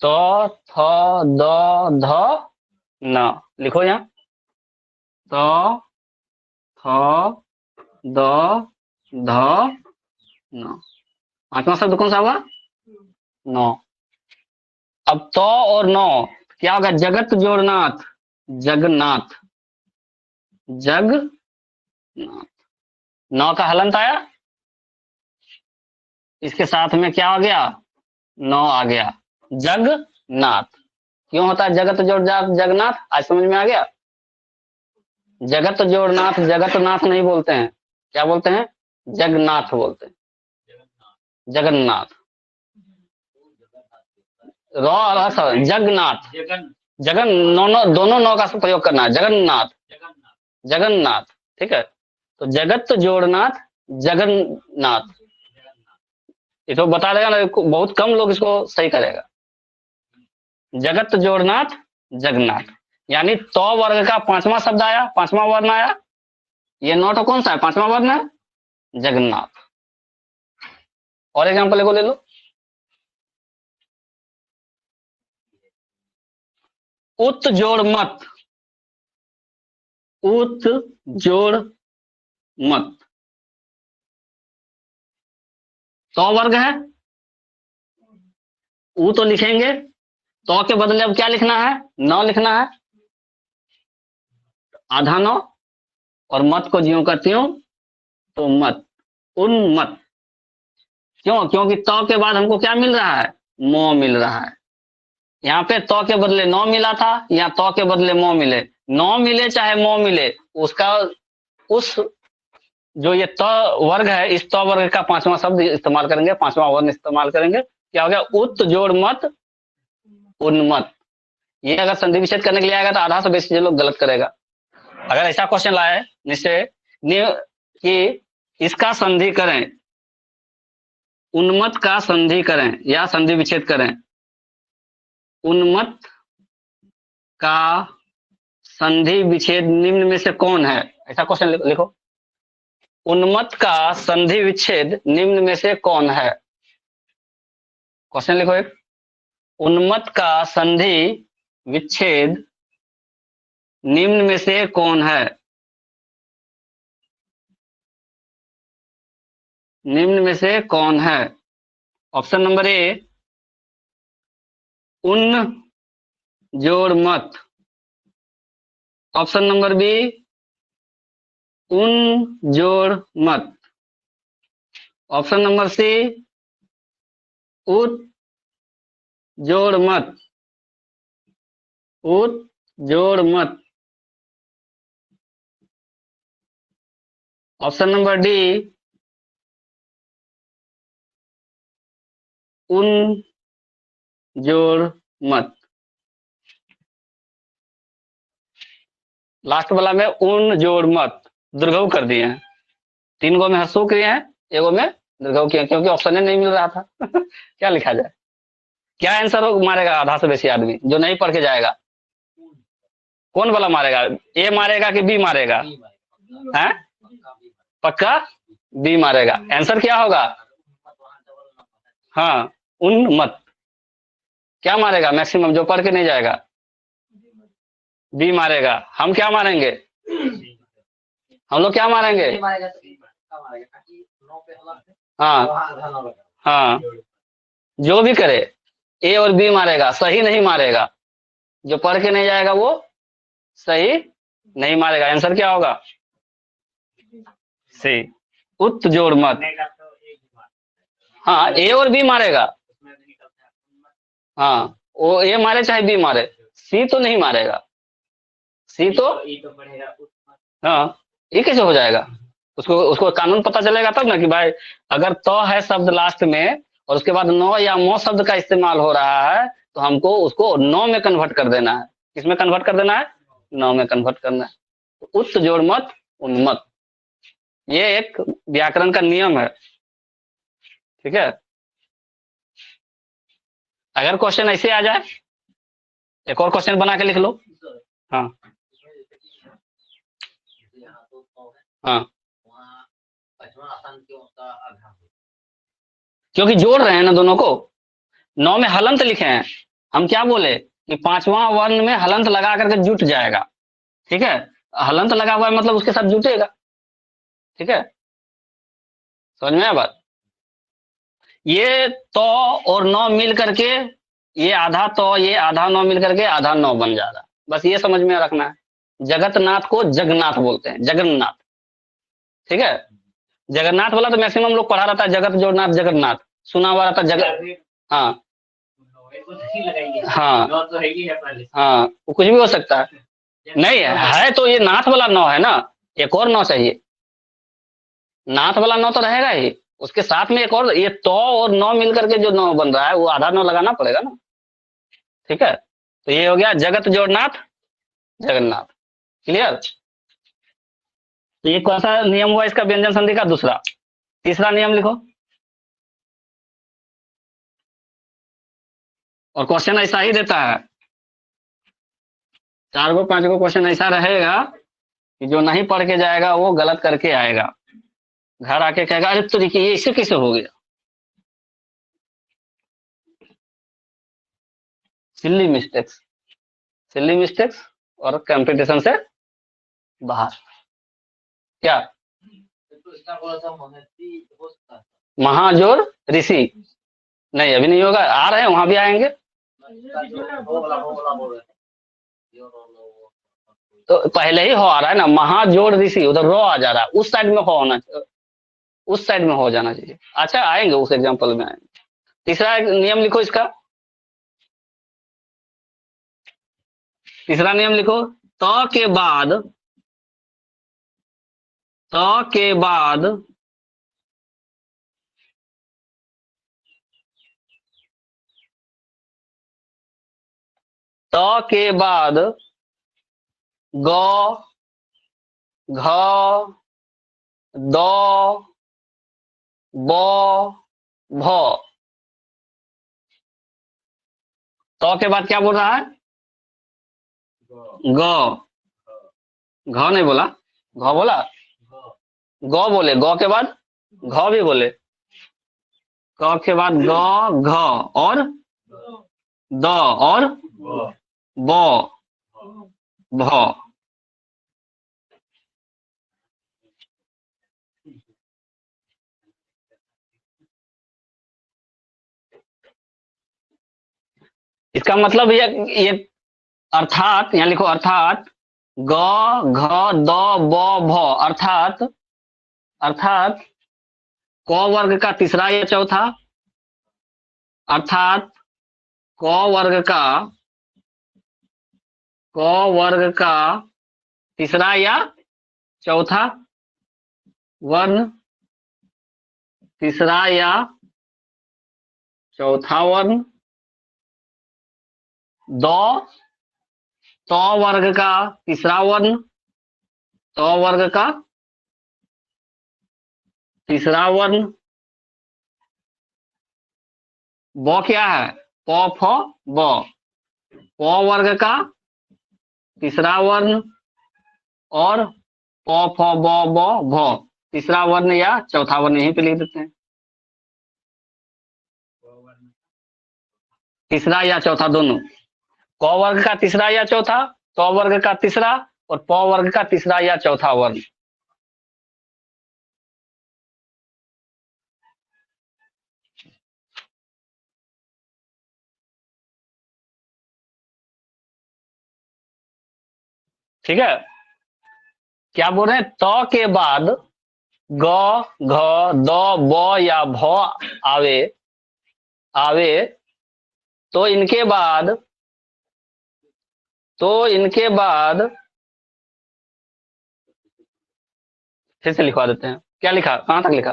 तो थ द ध न, लिखो यहाँ। तो थ द ध न, पांचवा शब्द कौन सा हुआ, नौ। अब तो और नौ क्या होगा, जगत जोड़नाथ, जगन्नाथ, जगन्नाथ। नौ का हलंत आया, इसके साथ में क्या आ गया, नौ आ गया, जगन्नाथ। क्यों होता है जगत जोड़ जगन्नाथ, आज समझ में आ गया। जगत जोड़नाथ जगतनाथ नहीं बोलते हैं, क्या बोलते हैं, जगन्नाथ बोलते हैं, जगन्नाथ। जगन्नाथ, जगन दोनों नौ का प्रयोग करना है, जगन्नाथ, जगन्नाथ। ठीक है, तो जगत जोड़नाथ जगन्नाथ। ये तो बता देगा ना, बहुत कम लोग इसको सही करेगा। जगत जोड़नाथ जगन्नाथ, यानी तो वर्ग का पांचवा शब्द आया, पांचवा वर्ण आया। ये नौ तो कौन सा है, पांचवा वर्ण है, जगन्नाथ। और एग्जाम्पल ले लो। उत जोड़ मत, उत जोड़ मत, तो वर्ग है। ऊ तो लिखेंगे, तो के बदले अब क्या लिखना है, नौ लिखना है, आधा नौ। और मत को ज्यों का त्यों, तो मत, उन्मत। क्यों, क्योंकि तो के बाद हमको क्या मिल रहा है, मो मिल रहा है। यहाँ पे तो के बदले नौ मिला था, यहाँ तो के बदले मो मिले। नौ मिले चाहे मो मिले, उसका उस जो ये त वर्ग है, इस त वर्ग का पांचवा शब्द इस्तेमाल करेंगे, पांचवा वर्ण इस्तेमाल करेंगे। क्या हो गया, उत जोड़ मत उन्मत। ये अगर संधि विच्छेद करने के लिए आएगा तो आधा से बेसी लोग गलत करेगा। अगर ऐसा क्वेश्चन लाए निश्चय कि इसका संधि करें, उन्मत का संधि करें या संधि विच्छेद करें, उन्मत का संधि विच्छेद निम्न में से कौन है, ऐसा क्वेश्चन लिखो। उन्मत का संधि विच्छेद निम्न में से कौन है, क्वेश्चन लिखो एक। उन्मत का संधि विच्छेद निम्न में से कौन है, निम्न में से कौन है। ऑप्शन नंबर ए उन जोड़ मत, ऑप्शन नंबर बी उन जोड़ मत, ऑप्शन नंबर सी उत जोड़ मत, उत जोड़ मत, ऑप्शन नंबर डी उन जोड़ मत। लास्ट वाला में उन जोड़ मत दीर्घऊ कर दिए हैं, तीन गो में हंसू किए हैं, एगो में दीर्घऊ किए, क्योंकि ऑप्शन नहीं मिल रहा था क्या लिखा जाए। क्या आंसर हो मारेगा आधा से बेसी आदमी जो नहीं पढ़ के जाएगा? कौन वाला मारेगा? ए मारेगा कि बी मारेगा? हैं? पक्का बी मारेगा। आंसर क्या होगा? हाँ, उन्मत्त। क्या मारेगा मैक्सिमम जो पढ़ के नहीं जाएगा? बी मारेगा। हम क्या मारेंगे? हम लोग क्या मारेंगे? हाँ हाँ, जो भी करे ए और बी मारेगा, सही नहीं मारेगा। जो पढ़ के नहीं जाएगा वो सही नहीं मारेगा। आंसर क्या होगा? सी, उत्त जोड़ मत। हाँ, ए और बी मारेगा। हाँ, वो ए मारे चाहे बी मारे, सी तो नहीं मारेगा। सी तो हाँ, ये कैसे हो जाएगा? उसको उसको कानून पता चलेगा तब ना कि भाई अगर तो है शब्द लास्ट में और उसके बाद नो या मो शब्द का इस्तेमाल हो रहा है तो हमको उसको नो में कन्वर्ट कर देना है। किसमें कन्वर्ट कर देना है? नो में कन्वर्ट करना है। उत्त जोड़ मत उन्मत्त, ये एक व्याकरण का नियम है। ठीक है, अगर क्वेश्चन ऐसे आ जाए, एक और क्वेश्चन बना के लिख लो। हाँ हाँ, क्योंकि जोड़ रहे हैं ना दोनों को। नौ में हलंत लिखे हैं, हम क्या बोले कि पांचवा वर्ण में हलंत लगा करके जुट जाएगा। ठीक है, हलंत लगा हुआ है मतलब उसके साथ जुटेगा। ठीक है, समझ में आया बात? ये तो और नौ मिल करके ये आधा तो ये आधा नौ मिल करके आधा नौ बन जा रहा। बस ये समझ में रखना है। जगतनाथ को जगन्नाथ बोलते हैं, जगन्नाथ। ठीक है, जगन्नाथ वाला तो मैक्सिमम लोग पढ़ा रहता है जगत जोड़नाथ जगन्नाथ, सुना हुआ रहता है जगत। हाँ हाँ हाँ, वो कुछ भी हो सकता है। नहीं है तो ये नाथ वाला नौ है ना, एक और नौ चाहिए। नाथ वाला नौ तो रहेगा ही, उसके साथ में एक और ये तो और नौ मिल करके जो नौ बन रहा है वो आधा नौ लगाना पड़ेगा ना। ठीक है, तो ये हो गया जगत जोड़नाथ जगन्नाथ। क्लियर? तो ये कौन सा नियम हुआ इसका? व्यंजन संधि का दूसरा। तीसरा नियम लिखो, और क्वेश्चन ऐसा ही देता है। चार गो पांच गो क्वेश्चन ऐसा रहेगा कि जो नहीं पढ़ के जाएगा वो गलत करके आएगा, घर आके कहेगा अरे तो देखिए ये इससे कैसे हो गया। सिल्ली मिस्टेक्स, सिल्ली मिस्टेक्स और कंपटीशन से बाहर। क्या? महाजोर ऋषि? नहीं अभी नहीं होगा, आ रहे हैं वहां भी आएंगे। तो पहले ही हो आ रहा है ना, महाजोड़ ऋषि, उधर रो आ जा रहा है, उस साइड में हो होना चाहिए, उस साइड में हो जाना चाहिए। अच्छा आएंगे, उस एग्जाम्पल में आएंगे। तीसरा नियम लिखो इसका, तीसरा नियम लिखो। त के बाद, त के बाद त के बाद ग, घ, द, ब, भ। त के बाद क्या बोल रहा है? ग, घ नहीं बोला, घ बोला, ग बोले, ग के बाद घ भी बोले, क के बाद ग, घ और द और ब, भ। इसका मतलब ये अर्थात, यहाँ लिखो अर्थात ग, घ, द, ब, भ, अर्थात, अर्थात क वर्ग का तीसरा या चौथा, अर्थात क वर्ग का, क वर्ग का तीसरा या चौथा वर्ण, तीसरा या चौथा वर्ण, द, त वर्ग का तीसरा वर्ण, त वर्ग का तीसरा वर्ण, ब क्या है? प फ ब, प वर्ग का तीसरा वर्ण और प फ ब ब भ तीसरा वर्ण या चौथा वर्ण यहीं पे लिख देते हैं, तीसरा या चौथा दोनों। क वर्ग का तीसरा या चौथा, क वर्ग का तीसरा और प वर्ग का तीसरा या चौथा वर्ण। ठीक है, क्या बोल रहे हैं, त के बाद ग घ द ब या भ आवे आवे तो इनके बाद फिर से लिखवा देते हैं। क्या लिखा, कहां तक लिखा,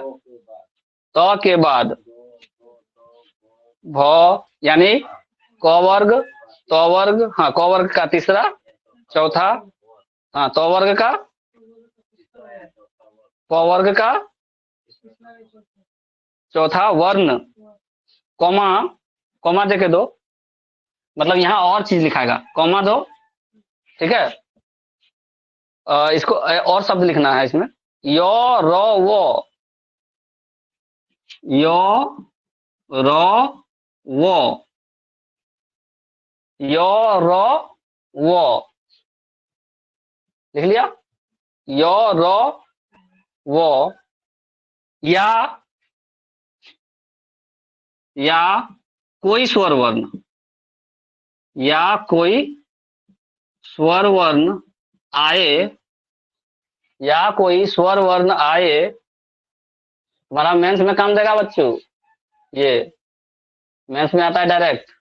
त के बाद भ यानी क वर्ग, त वर्ग, हाँ क वर्ग का तीसरा चौथा, हाँ त वर्ग का प वर्ग का चौथा वर्ण, कॉमा, कॉमा देके दो, मतलब यहाँ और चीज लिखाएगा, कॉमा दो। ठीक है, इसको और शब्द लिखना है इसमें, यो रो वो, यो रो वो, यो रो वो, लिख लिया, यो रो वो, या कोई स्वर वर्ण, या कोई स्वर वर्ण आए, या कोई स्वर वर्ण आए, हमारा मेंस में काम देगा बच्चों, ये मेंस में आता है डायरेक्ट।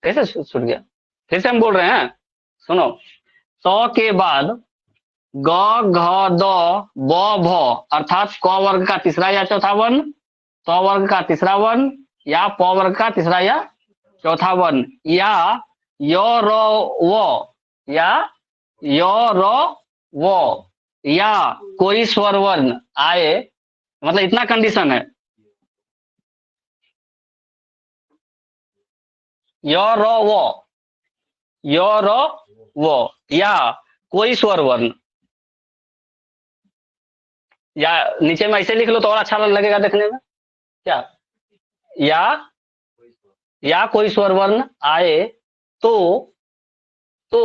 कैसे छूट गया, फिर से हम बोल रहे हैं, सुनो, तो के बाद ग घ द ब भ अर्थात क वर्ग का तीसरा या चौथा वर्ण, त वर्ग का तीसरा वर्ण या प वर्ग का तीसरा या चौथा वर्ण, या यो रो वो, या यो रो वो, या कोई स्वर वर्ण आए, मतलब इतना कंडीशन है, यो रो वो, यो रो वो, या कोई स्वर वर्ण, या नीचे में ऐसे लिख लो तो और अच्छा लगेगा देखने में, क्या, या कोई स्वर वर्ण आए तो तो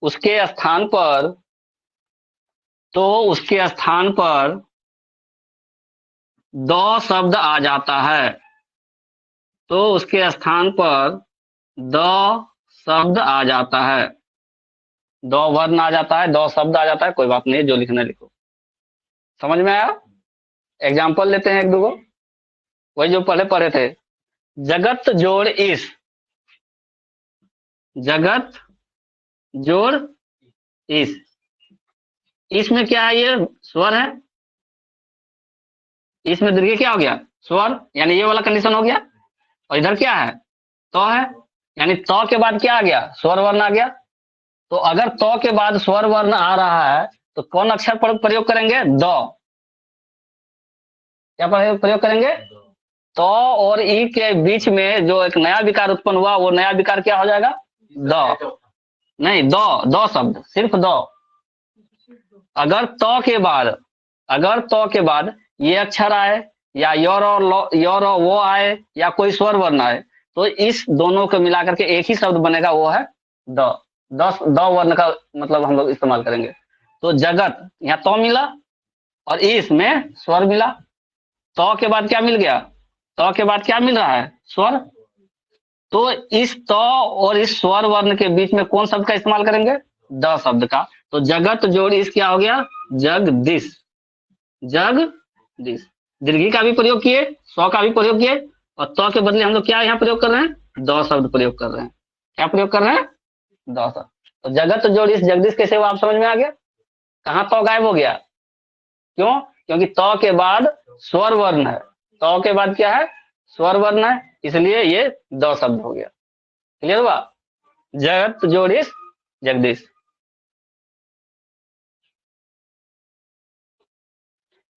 उसके स्थान पर, तो उसके स्थान पर द शब्द आ जाता है, तो उसके स्थान पर द शब्द आ जाता है, दो वर्ण आ जाता है, दो शब्द आ जाता है, कोई बात नहीं, जो लिखना लिखो। समझ में आया, एग्जाम्पल लेते हैं एक दो गो, वही जो पढ़े पढ़े थे, जगत जोड़ इस, जगत जोड़ इस, इसमें क्या है, ये स्वर है, इसमें दीर्घ क्या हो गया, स्वर, यानी ये वाला कंडीशन हो गया, और इधर क्या है, तो है, यानी तो के बाद क्या आ गया, स्वर वर्ण आ गया। तो अगर तो के बाद स्वर वर्ण आ रहा है तो कौन अक्षर प्रयोग करेंगे, द, क्या प्रयोग करेंगे, तो और ई के बीच में जो एक नया विकार उत्पन्न हुआ, वो नया विकार क्या हो जाएगा, द, नहीं दो, दो शब्द, सिर्फ दो। अगर तो के बाद, अगर तो के बाद ये अक्षर आए, या योर वो आए, या कोई स्वर वर्ण आए, तो इस दोनों को मिलाकर के एक ही शब्द बनेगा, वो है द, दस द वर्ण का मतलब हम लोग इस्तेमाल करेंगे। तो जगत, यहाँ तो मिला और इसमें स्वर मिला, तो के बाद क्या मिल गया, तो के बाद क्या मिल रहा है, स्वर। तो इस तो और इस स्वर वर्ण के बीच में कौन शब्द का इस्तेमाल करेंगे, द शब्द का। तो जगत जोड़ इस क्या हो गया, जगदीश, जगदीश, दीर्घी का भी प्रयोग किए, स्व का भी प्रयोग किए, और तो के बदले हम लोग क्या यहाँ प्रयोग कर रहे हैं, द शब्द प्रयोग कर रहे हैं, क्या प्रयोग कर रहे हैं, द शब्द। तो जगत जोड़ इस जगदीश कैसे हुआ, आप समझ में आ गया, कहाँ तो गायब हो गया, क्यों, क्योंकि तो के बाद स्वर वर्ण है, तो के बाद क्या है, स्वर वर्ण है, इसलिए ये द शब्द हो गया। क्लियर हुआ, जगत जोड़िस जगदीश।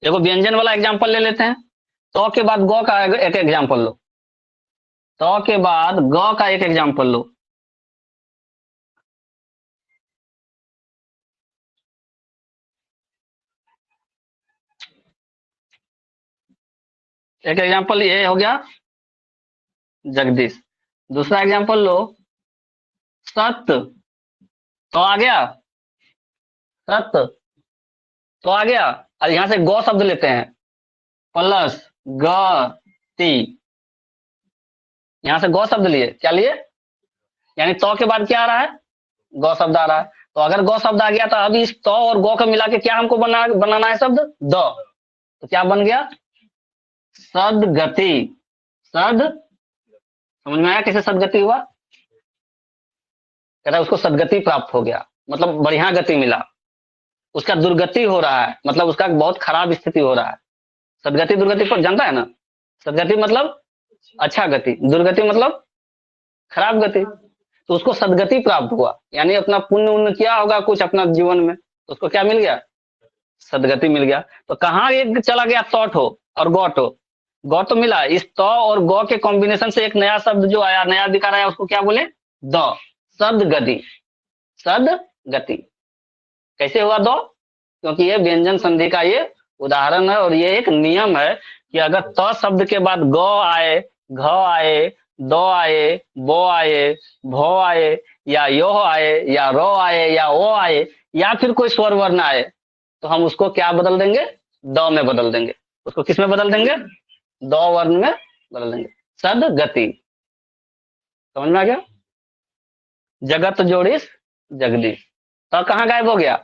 देखो व्यंजन वाला एग्जाम्पल ले लेते हैं। तो के बाद गौ का एक एग्जाम्पल लो। तो के बाद गौ का एक एग्जाम्पल लो। एक एग्जाम्पल ये हो गया जगदीश। दूसरा एग्जाम्पल लो सत्य। तो आ गया सत्य। तो आ गया। और यहां से गौ शब्द लेते हैं प्लस गति। यहां से गौ शब्द लिए क्या लिए, यानी तो के बाद क्या आ रहा है, गौ शब्द आ रहा है। तो अगर गौ शब्द आ गया तो अभी इस तो और गौ को मिला के क्या हमको बनाना है शब्द द। तो क्या बन गया सदगति। सद, समझ में आया कैसे सदगति हुआ। कहता है उसको सदगति प्राप्त हो गया, मतलब बढ़िया गति मिला। उसका दुर्गति हो रहा है, मतलब उसका बहुत खराब स्थिति हो रहा है। सदगति दुर्गति पर जानता है ना। सदगति मतलब अच्छा गति, दुर्गति मतलब खराब गति। तो उसको सदगति प्राप्त हुआ, यानी अपना पुण्य उन्न किया होगा कुछ अपना जीवन में, तो उसको क्या मिल गया सदगति मिल गया। तो कहाँ एक चला गया तौट हो और गौट हो। गौ तो मिला, इस तो और गौ के कॉम्बिनेशन से एक नया शब्द जो आया, नया विकार आया, उसको क्या बोले द। सदगति। सदगति कैसे हुआ दो, क्योंकि ये व्यंजन संधि का ये उदाहरण है और ये एक नियम है कि अगर त शब्द के बाद ग आए, घ आए, दो आए, बो आए, भो आए, या यो आए, या रो आए, या ओ आए, या फिर कोई स्वर वर्ण आए, तो हम उसको क्या बदल देंगे द में बदल देंगे। उसको किस में बदल देंगे दो वर्ण में बदल देंगे। सदगति। समझ में आ गया। जगत जोड़िस जगदीश। तो कहाँ गायब हो गया,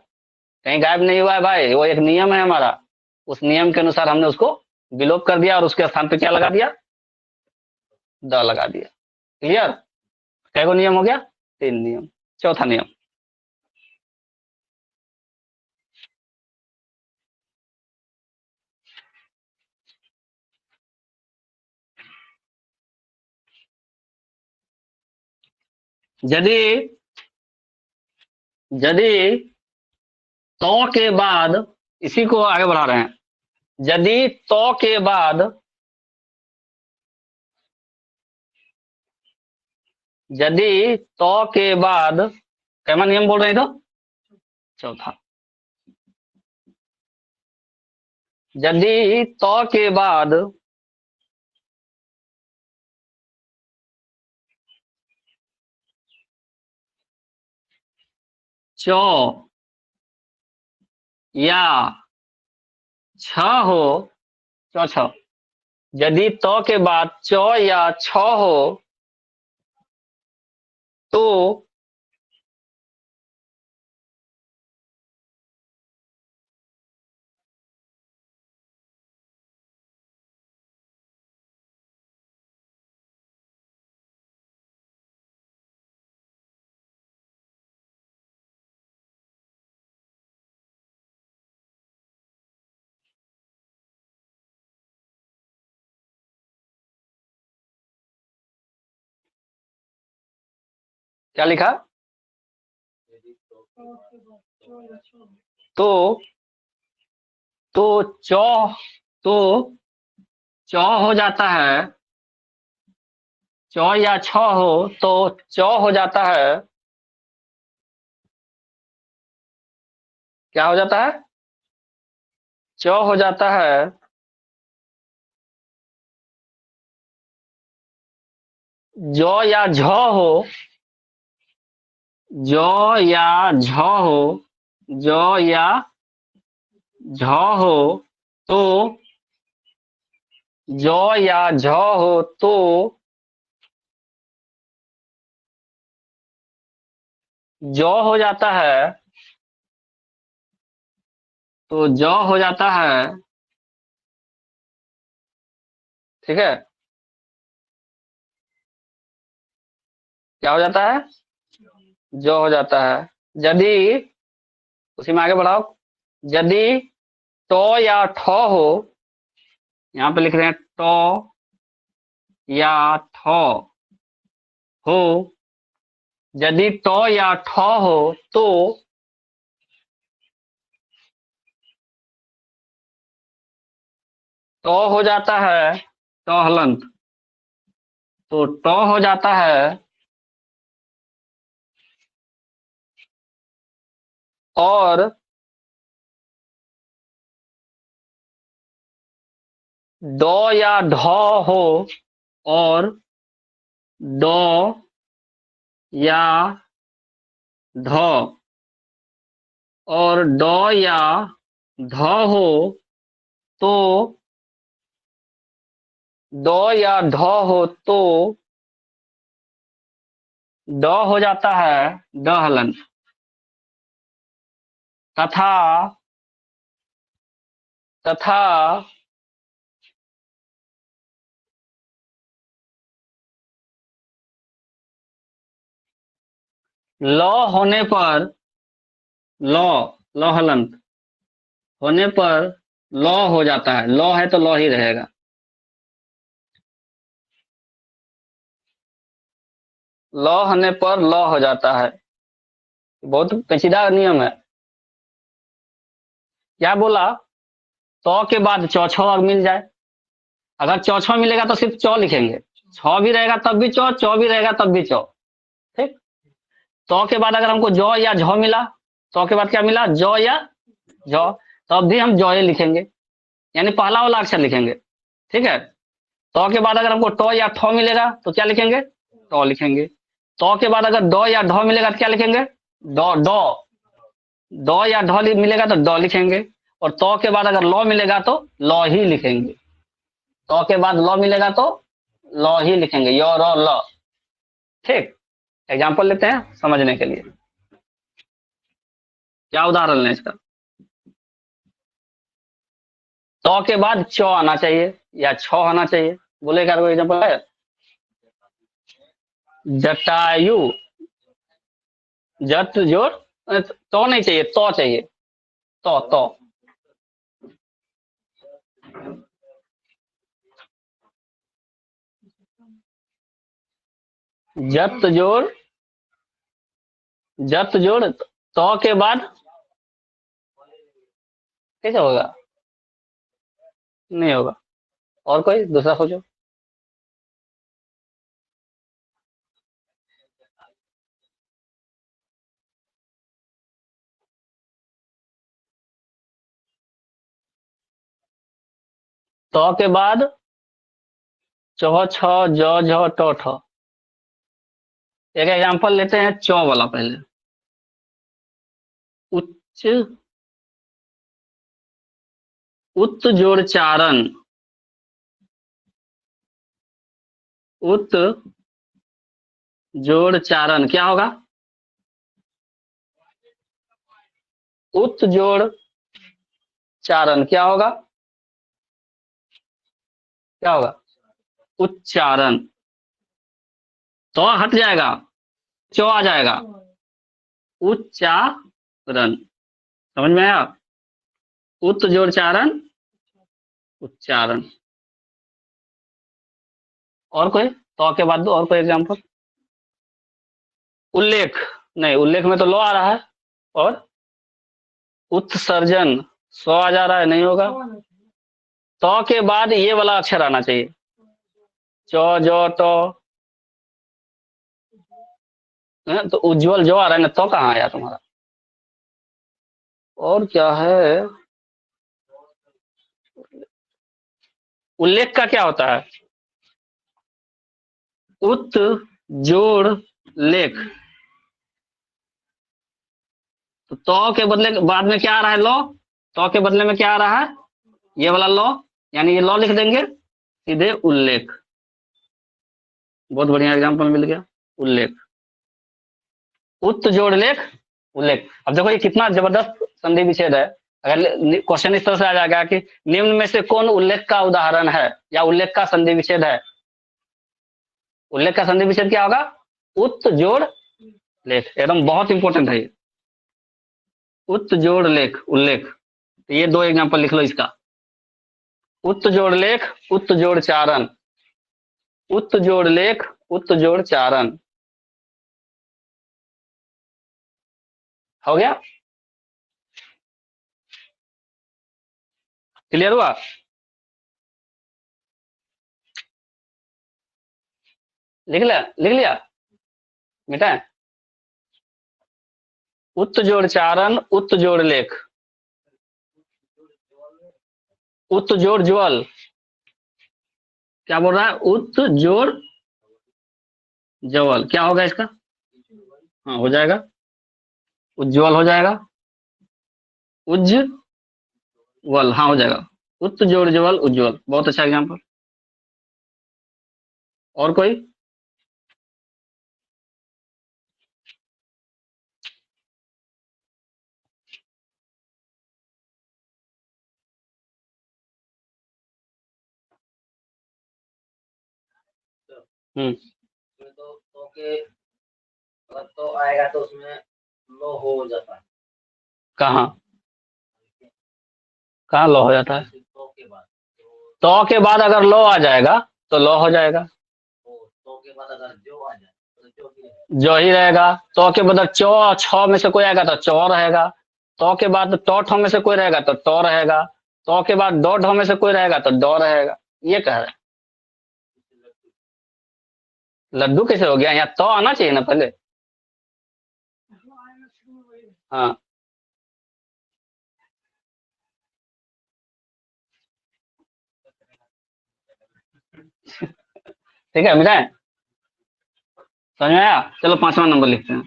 कहीं गायब नहीं हुआ है भाई, वो एक नियम है हमारा। उस नियम के अनुसार हमने उसको विलोप कर दिया और उसके स्थान पे क्या लगा दिया द लगा दिया। क्लियर। कै गो नियम हो गया, 3 नियम। चौथा नियम, यदि यदि तो के बाद, इसी को आगे बढ़ा रहे हैं, यदि तो के बाद, यदि तो के बाद, कैमा नियम बोल रहे हैं तो चौथा, यदि तो के बाद चौ या छ हो, चौ छ, यदि तो के बाद चौ या छ हो तो क्या लिखा, तो चौ, तो चौ हो जाता है, चौ या छ हो तो चौ हो जाता है, क्या हो जाता है चौ हो जाता है जौ या झ हो, जौ या झ हो, जौ या झ हो तो, जौ या झ हो तो जौ हो जाता है, तो जौ हो जाता है, ठीक है। क्या हो जाता है जौ हो जाता है। यदि, उसी में आगे बढ़ाओ, यदि टो या ठो हो, यहाँ पे लिख रहे हैं टो या ठो हो, यदि टो या ठो हो तो टॉ हो जाता है टॉ हलंत, तो टॉ हो जाता है और डॉ या ढॉ हो और डॉ या ढॉ और डॉ या ढॉ हो तो डॉ या ढॉ हो तो डॉ हो जाता है ड हलंत तथा तथा लॉ होने पर लॉ लॉ हलंत होने पर लॉ हो जाता है, लॉ है तो लॉ ही रहेगा। लॉ होने पर लॉ हो जाता है, बहुत पेचीदा नियम है। क्या बोला? तो के बाद चौ छो अगर मिल जाए, अगर चौ छो मिलेगा तो सिर्फ चौ लिखेंगे, छौ भी रहेगा तब भी चौ भी रहेगा तब भी चौ। ठीक। तो के बाद अगर हमको जौ या झौ मिला, तो के बाद क्या मिला? जौ या झौ, तब भी हम जौ लिखेंगे, यानी पहला वाला अक्षर लिखेंगे। ठीक है। तो के बाद अगर हमको टो या ठो मिलेगा तो क्या लिखेंगे? टो लिखेंगे। तो के बाद अगर डॉ या ढो मिलेगा तो क्या लिखेंगे? डॉ डॉ डॉ या ढो मिलेगा तो डॉ लिखेंगे। और तो के बाद अगर लॉ मिलेगा तो लॉ ही लिखेंगे। तो के बाद लॉ मिलेगा तो लॉ ही लिखेंगे, यो रो लॉ। ठीक। एग्जाम्पल लेते हैं समझने के लिए। क्या उदाहरण है इसका? तो के बाद चौ आना चाहिए या छो आना चाहिए। बोलेगा कोई एग्जाम्पल है? जटायु, जट जोड़ तो नहीं चाहिए, तो चाहिए, तो जट जोड़, जट जोड़ तो के बाद कैसे होगा? नहीं होगा। और कोई दूसरा सोचो। तो के बाद चौ छ जौ झ टो ठो। एक एग्जांपल लेते हैं चौ वाला पहले। उच्च उत जोड़ चारण, उत जोड़ चारण क्या होगा? उत जोड़ चारण क्या होगा? क्या होगा? उच्चारण। तो हट जाएगा, चौ आ जाएगा, उच्चारण। समझ में आया? उत जोड़ चारण, उच्चारण। और कोई? तो के बाद दो और कोई एग्जांपल। उल्लेख, नहीं उल्लेख में तो लो आ रहा है। और उत्सर्जन, स्व आ जा रहा है, नहीं होगा। तो के बाद ये वाला अक्षर आना चाहिए, चौ जो तो। तो उज्जवल जो आ रहा है ना, तो कहाँ आया तुम्हारा? और क्या है? उल्लेख का क्या होता है? उत जोड़ लेख। तो के बदले बाद में क्या आ रहा है? लो। तो के बदले में क्या आ रहा है? ये वाला लो, यानी ये लो लिख देंगे, सीधे उल्लेख। बहुत बढ़िया एग्जांपल मिल गया, उल्लेख। उत जोड़ लेख, उल्लेख। अब देखो ये कितना जबरदस्त संधि विच्छेद है। अगर क्वेश्चन इस तरह से आ जाएगा कि निम्न में से कौन उल्लेख का उदाहरण है या उल्लेख का संधि विच्छेद है? उल्लेख का संधि विच्छेद क्या होगा? उत जोड़ लेख। एकदम बहुत इंपॉर्टेंट है ये। उत जोड़ लेख, उल्लेख। तो ये दो एग्जांपल लिख लो इसका। उत जोड़ लेख, उत जोड़ चारण। उत जोड़ लेख, उत जोड़ चारण। हो गया? क्लियर हुआ? लिख लिया मिटाए। उत जोड़ चारण, उत जोड़ लेख, उत जोड़ ज्वल, क्या बोल रहा है, उत जोड़ ज्वल, क्या होगा इसका? हाँ हो जाएगा, उज्ज्वल हो जाएगा, उज्ज्वल, हाँ हो जाएगा, उत जोड़ ज्वल उज्ज्वल, बहुत अच्छा एग्जाम्पल। और कोई? हम्म, तो के अगर तो आएगा तो उसमें लो हो जाता है। कहाँ कहाँ लो हो जाता है? तो के बाद तो के बाद अगर लो आ जाएगा तो लो हो जाएगा, तो के बाद अगर जो आ जाए तो जो भी है। जो ही रहेगा। तो के बाद चौ छ में से कोई आएगा तो चौ रहेगा, तो के बाद टो ठो में से कोई रहेगा तो टो रहेगा, तो के बाद दो ढो में से कोई रहेगा तो डो रहेगा। ये कह रहे हैं। लड्डू कैसे हो गया? यहाँ तो आना चाहिए ना पहले। हाँ ठीक है मिटाए, समझ में आया? चलो 5वां नंबर लिखते हैं।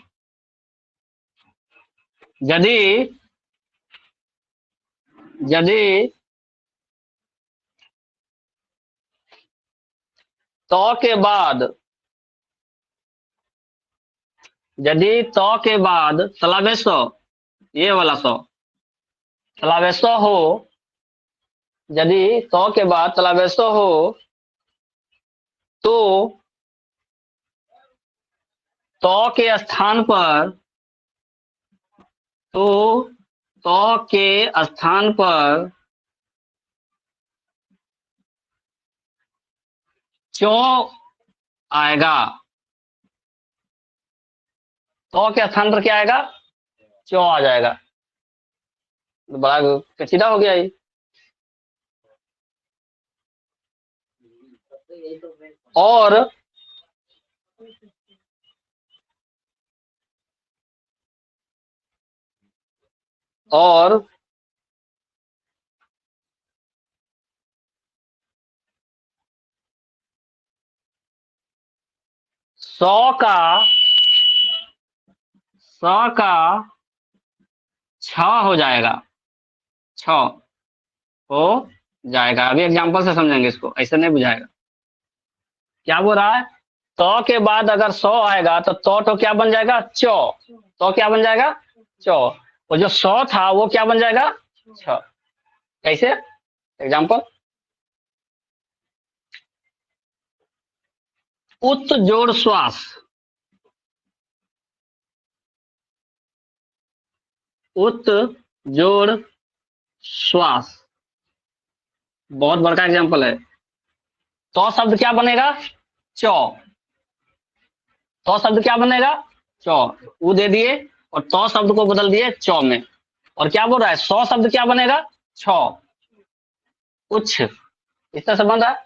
यदि यदि तो के बाद, यदि तो के बाद तलावे सौ, ये वाला सौ तलावे सौ हो, यदि तो के बाद तलावे सौ हो तो के स्थान पर, तो के स्थान पर चौ आएगा। तो के स्थान पर क्या आएगा? चौ आ जाएगा। तो बड़ा कचीदा हो गया ये। और और सौ का छ हो जाएगा, छ हो जाएगा। अभी एग्जांपल से समझेंगे इसको, ऐसे नहीं बुझाएगा। क्या बोल रहा है? तो के बाद अगर सौ आएगा तो क्या बन जाएगा? चौ। तो क्या बन जाएगा? चौ। और जो सौ था वो क्या बन जाएगा? छ। कैसे? एग्जांपल, उत जोड़ श्वास, उत जोड़ श्वास, बहुत बड़का एग्जांपल है। तो शब्द क्या बनेगा? चौ। तो शब्द क्या बनेगा? चौ। ऊ दे दिए और तो शब्द को बदल दिए चौ में। और क्या बोल रहा है? सौ शब्द क्या बनेगा? छ, उच्च, इस तरह से बन रहा है।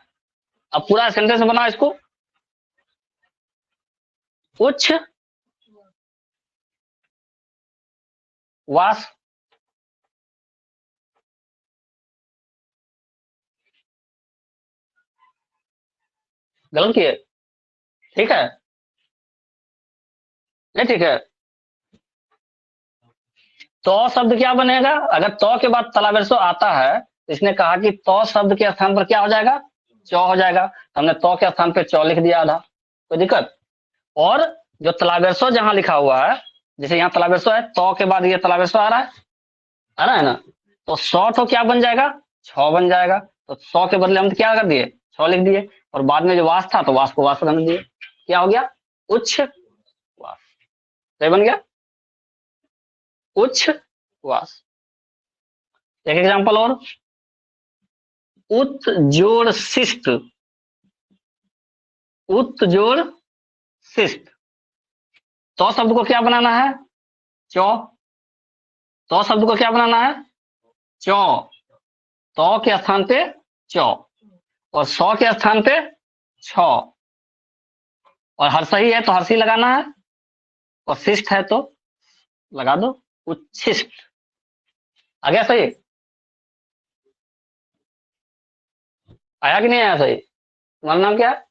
अब पूरा सेंटेंस बनाओ इसको, उच्च वास। गलत किए? ठीक है, नहीं ठीक है। तो शब्द क्या बनेगा? अगर तो के बाद तलावेसो आता है तो इसने कहा कि तो शब्द के स्थान पर क्या हो जाएगा? चौ हो जाएगा। हमने तो के स्थान पर चौ लिख दिया आधा, कोई दिक्कत? और जो तलावेसो जहां लिखा हुआ है, जैसे यहाँ तलावेसो है, तो के बाद ये तलावेसो आ रहा है ना, तो सौ तो क्या बन जाएगा? छ बन जाएगा। तो सौ के बदले हम क्या कर दिए? छ लिख दिए। और बाद में जो वास था तो वास को वास रख दिए। क्या हो गया? उच्च वास। सही बन गया, उच्च वास। एक एग्जांपल और, उत जोड़ शिष्ट, उत जोड़ शिष्ट। तो शब्द को क्या बनाना है? चौ। तो शब्द को क्या बनाना है? चौ। तो के स्थान पे चौ और सौ के स्थान पे छ और हर्षही है तो हर्षी लगाना है, और शिष्ट है तो लगा दो उच्छिष्ट। आ गया सही? आया कि नहीं आया सही? तुम्हारा नाम क्या है?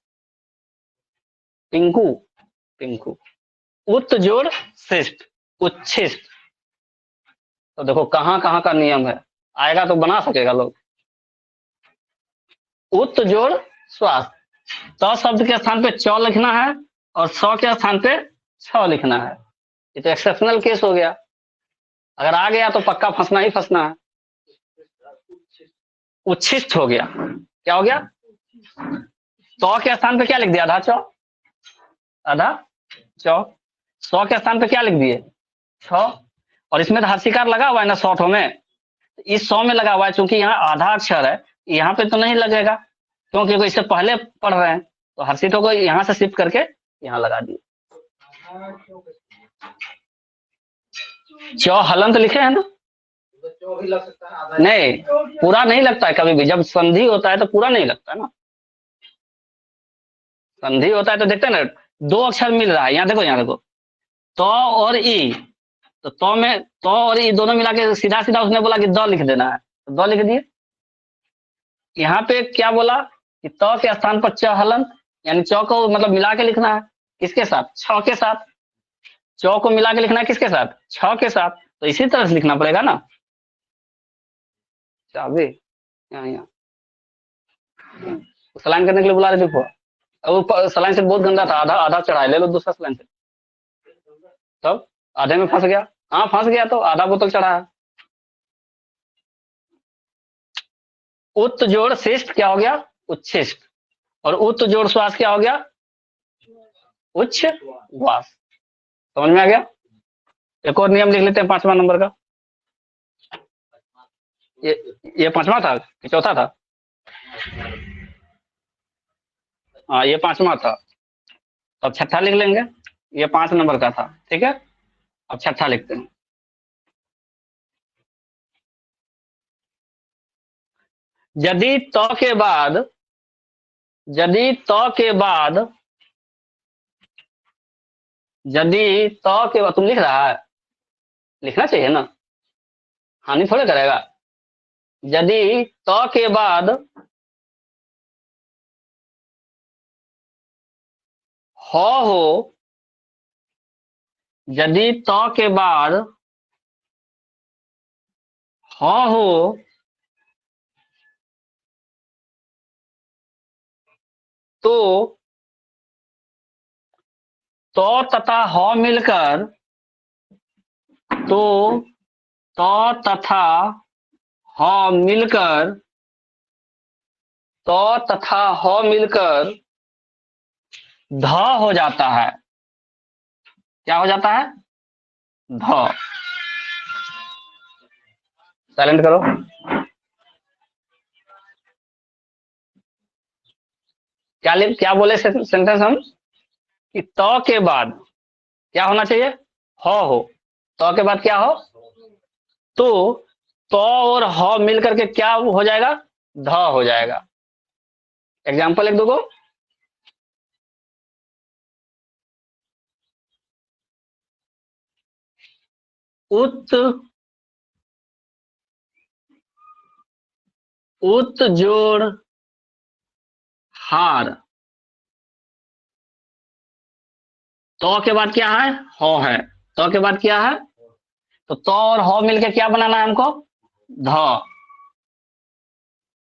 पिंकू। पिंकू। उत जोड़ शिष्ट उच्छिष्ट। तो देखो कहाँ कहाँ का नियम है, आएगा तो बना सकेगा लोग। उत जोड़ श्वास, तो शब्द के स्थान पे च लिखना है और सौ के स्थान पे छ लिखना है। ये तो एक्सेप्शनल केस हो गया, अगर आ गया तो पक्का फंसना ही फंसना है। उच्छिष्ट हो गया, क्या हो गया? तो के स्थान पे क्या लिख दिया? आधा चौ, आधा चौ। सौ के स्थान पे क्या लिख दिए? छ। और इसमें तो हर्षिकार लगा हुआ है ना शॉर्ट में, इस 100 में लगा हुआ है, चूंकि यहाँ आधा अक्षर है, यहाँ पे तो नहीं लगेगा क्योंकि वो इससे पहले पढ़ रहे हैं, तो हर्षितों को यहाँ से शिफ्ट करके यहाँ लगा दिए। चौ हलंत लिखे हैं ना? तो भी लग सकता है, आधा नहीं, पूरा नहीं लगता है कभी भी, जब संधि होता है तो पूरा नहीं लगता है ना। संधि होता है तो देखते हैं ना, दो अक्षर मिल रहा है, यहाँ देखो, यहाँ देखो, तो और ई, तो में तो और ई दोनों मिला के सीधा सीधा उसने बोला कि द लिख देना है, तो द लिख दिए। यहाँ पे क्या बोला कि त के स्थान पर च हलंत, यानी चौ को मतलब मिला के लिखना है, किसके साथ? छ के साथ। चौ को मिला के लिखना है किसके साथ? छ के साथ, तो इसी तरह से लिखना पड़ेगा ना। चाबी यहाँ यहाँ सलाइन करने के लिए बुला रहे थे, वो सलाइन से बहुत गंदा था, आधा आधा चढ़ा ले लो दूसरा सलाइन से, तब आधे में फंस गया। हाँ फंस गया तो आधा बोतल चढ़ा है। उत जोड़ शिष्ट क्या हो गया? उच्छिष्ट। और उत जोड़ श्वास क्या हो गया? उच्च वास। समझ में आ गया? एक और नियम लिख लेते हैं 5वां नंबर का। ये 5वां था कि चौथा था? हाँ ये 5वां था, अब छठा लिख लेंगे। ये 5 नंबर का था, ठीक है, अब छठा लिखते हैं। यदि त के बाद, यदि त के बाद, यदि त के बाद, तुम लिख रहा है, लिखना चाहिए ना, हानि थोड़े करेगा। यदि त के बाद हो, यदि त के बाद हो, तो तथा ह मिलकर, तो तथा ह मिलकर, तथा ह मिलकर ध हो जाता है। क्या हो जाता है? ध। साइलेंट करो। क्या बोले सेंटेंस हम कि त के बाद क्या होना चाहिए? हो। त के बाद क्या हो? तो और ह मिलकर के क्या हो जाएगा? ध हो जाएगा। एग्जाम्पल एक दो को। उत उत जोड़ हार, तो के बाद क्या है? हो है। तो के बाद क्या है? तो और हो मिलके क्या बनाना है हमको? ध।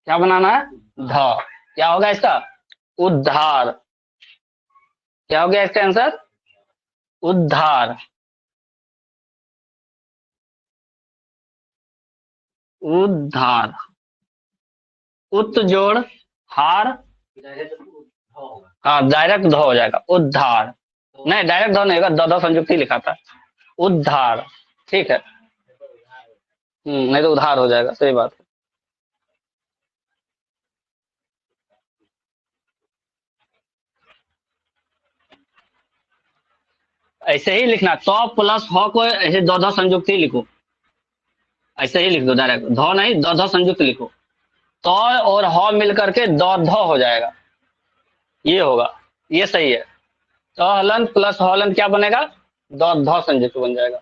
क्या बनाना है? ध। क्या होगा इसका? उद्धार। क्या हो गया इसका आंसर? उद्धार। उद्धार। उत जोड़ हार, हाँ डायरेक्ट ध हो जाएगा, उद्धार। नहीं डायरेक्ट ध नहीं होगा, द संयुक्ति लिखा था। उद्धार, ठीक है। नहीं तो उधार हो जाएगा, सही बात है। ऐसे ही लिखना, तो प्लस ह को ऐसे द संयुक्ति लिखो, ऐसे ही लिख दो डायरेक्ट, ध नहीं द संयुक्त लिखो, तो और ह मिलकर के द ध हो जाएगा, ये होगा, ये सही है। तो हलंत प्लस हॉलंत क्या बनेगा? ध संयुक्त बन जाएगा।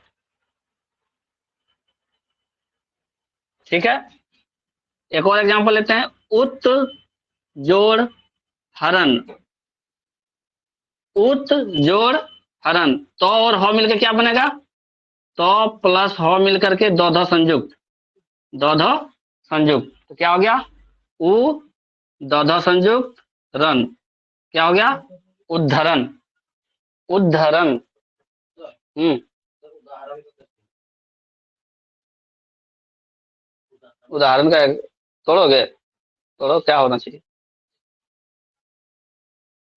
ठीक है, एक और एग्जांपल लेते हैं। उत जोड़ हरन, उत जोड़ हरन, तो और ह मिलकर क्या बनेगा? तो प्लस ह मिलकर के दो संयुक्त, दो संयुक्त, तो क्या हो गया? उ दो संयुक्त रन, क्या हो गया? उद्धरण, उद्धरण। हम्म, उदाहरण तो कैसे? उदाहरण का तोड़ोगे? तोड़ो, क्या होना चाहिए?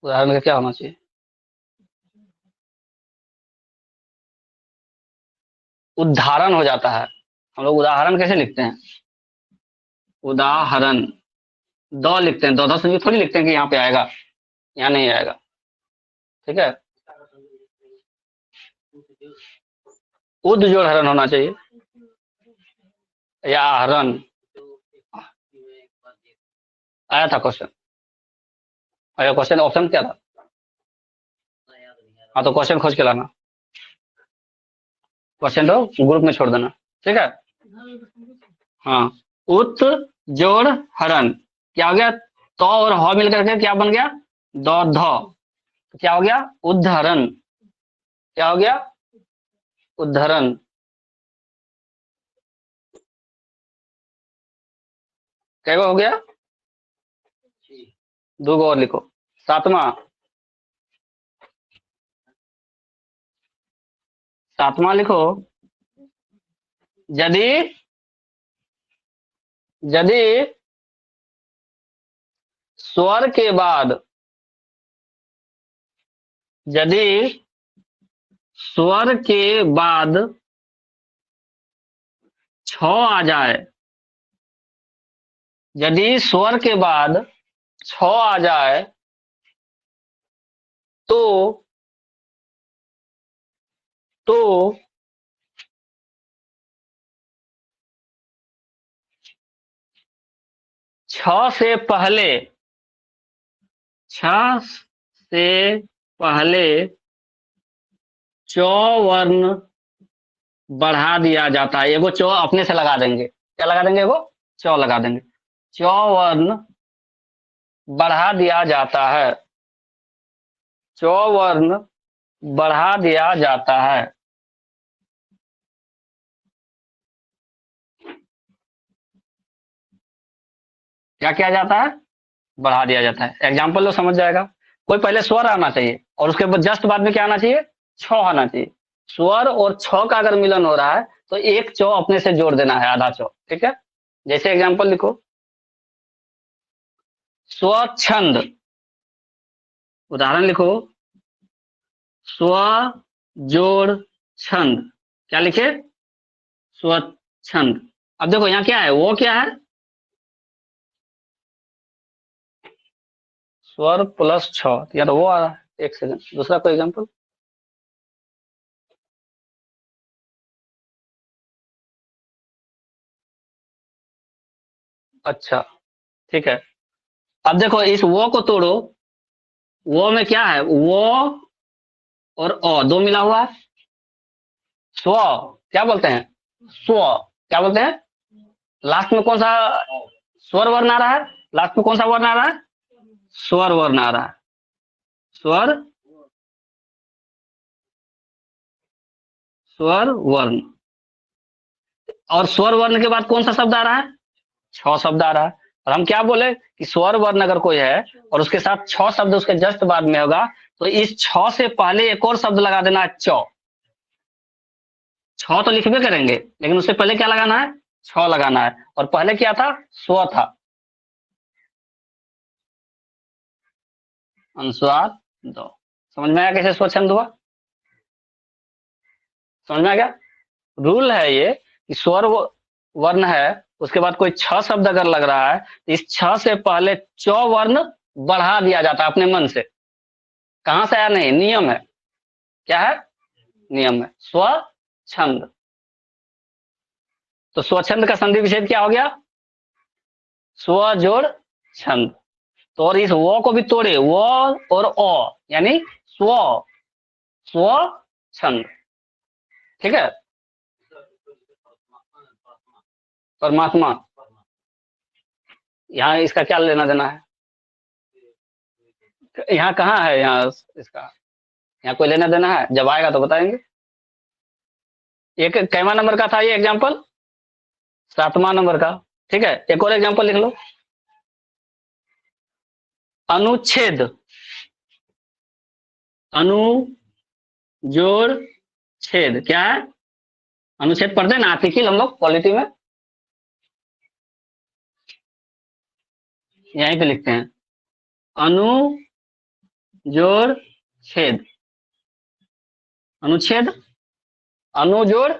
उदाहरण का क्या होना चाहिए? उदाहरण हो जाता है। हम लोग उदाहरण कैसे लिखते हैं? उदाहरण, दो लिखते हैं, दो संयुक्त थोड़ी लिखते हैं कि यहाँ पे आएगा, यहाँ नहीं आएगा। ठीक है, उद जोड़ हरण होना चाहिए, या हरण। आया था क्वेश्चन, आया क्वेश्चन, ऑप्शन क्या था? हाँ, तो क्वेश्चन खोज के लाना, क्वेश्चन तो ग्रुप में छोड़ देना। ठीक है, हाँ, उत जोड़ हरण क्या हो गया? तो और ह मिलकर के क्या बन गया? दो ध, तो क्या हो गया? उद्धरण, क्या हो गया? उद्धरण। क्या हो गया? दो गो और लिखो। सातवां, सातवां लिखो। यदि, यदि स्वर के बाद, यदि स्वर के बाद छ आ जाए, यदि स्वर के बाद छ आ जाए तो, तो छ से पहले, छ से पहले चौ वर्ण बढ़ा दिया जाता है। एगो चौ अपने से लगा देंगे, क्या लगा देंगे? एगो चौ लगा देंगे। चौ वर्ण बढ़ा दिया जाता है, चौ वर्ण बढ़ा दिया जाता है। क्या किया जाता है? बढ़ा दिया जाता है। एग्जाम्पल लो, समझ जाएगा। कोई पहले स्वर आना चाहिए और उसके बाद जस्ट बाद में क्या आना चाहिए? छ आना चाहिए। स्वर और छ का अगर मिलन हो रहा है तो एक चौ अपने से जोड़ देना है, आधा चौ। ठीक है, जैसे एग्जाम्पल लिखो, स्वच्छंद, उदाहरण लिखो, स्व जोड़ छंद, क्या लिखे? स्वच्छंद। अब देखो यहाँ क्या है, वो क्या है? स्वर प्लस छ, या तो वो आ रहा है। एक सेकंड, दूसरा कोई एग्जाम्पल। अच्छा, ठीक है, अब देखो इस वो को तोड़ो। वो में क्या है? वो और अ दो मिला हुआ है। स्व, क्या बोलते हैं? स्व, क्या बोलते हैं? लास्ट में कौन सा स्वर वर्ण आ रहा है? लास्ट में कौन सा वर्ण आ रहा है? स्वर वर्ण आ रहा है। स्वर, स्वर वर्ण। और स्वर वर्ण के बाद कौन सा शब्द आ रहा है? छ शब्द आ रहा है। और हम क्या बोले कि स्वर वर्ण अगर कोई है और उसके साथ छ शब्द उसके जस्ट बाद में होगा, तो इस छ से पहले एक और शब्द लगा देना है, चौ। छ तो लिखबे करेंगे, लेकिन उससे पहले क्या लगाना है? छ लगाना है। और पहले क्या था? स्व था। अनुस्वार दो। समझ में आया कैसे स्वच्छंद हुआ? समझ में आ गया? रूल है ये कि स्वर वर्ण है, उसके बाद कोई छ शब्द अगर लग रहा है तो इस छ से पहले चौ वर्ण बढ़ा दिया जाता है अपने मन से। कहां से आया? नहीं, नियम है। क्या है? नियम है, स्वच्छंद। तो स्वच्छंद का संधि विच्छेद क्या हो गया? स्व जोड़ छंद। तो और इस वो को भी तोड़े, वो और ओ, यानी स्व, स्व छंद, ठीक है। परमात्मा, यहाँ इसका क्या लेना देना है? यहाँ कहाँ है यहाँ इसका, यहाँ कोई लेना देना है? जब आएगा तो बताएंगे। एक कैवा नंबर का था ये एग्जाम्पल? 7वां नंबर का, ठीक है। एक और एग्जाम्पल लिख लो। अनुच्छेद, अनु जोड़ छेद, क्या है? अनुच्छेद पढ़ते हैं ना आर्टिकल हम लोग पॉलिटी में, यहीं पे लिखते हैं अनु जोड़ छेद, अनुच्छेद, अनु जोड़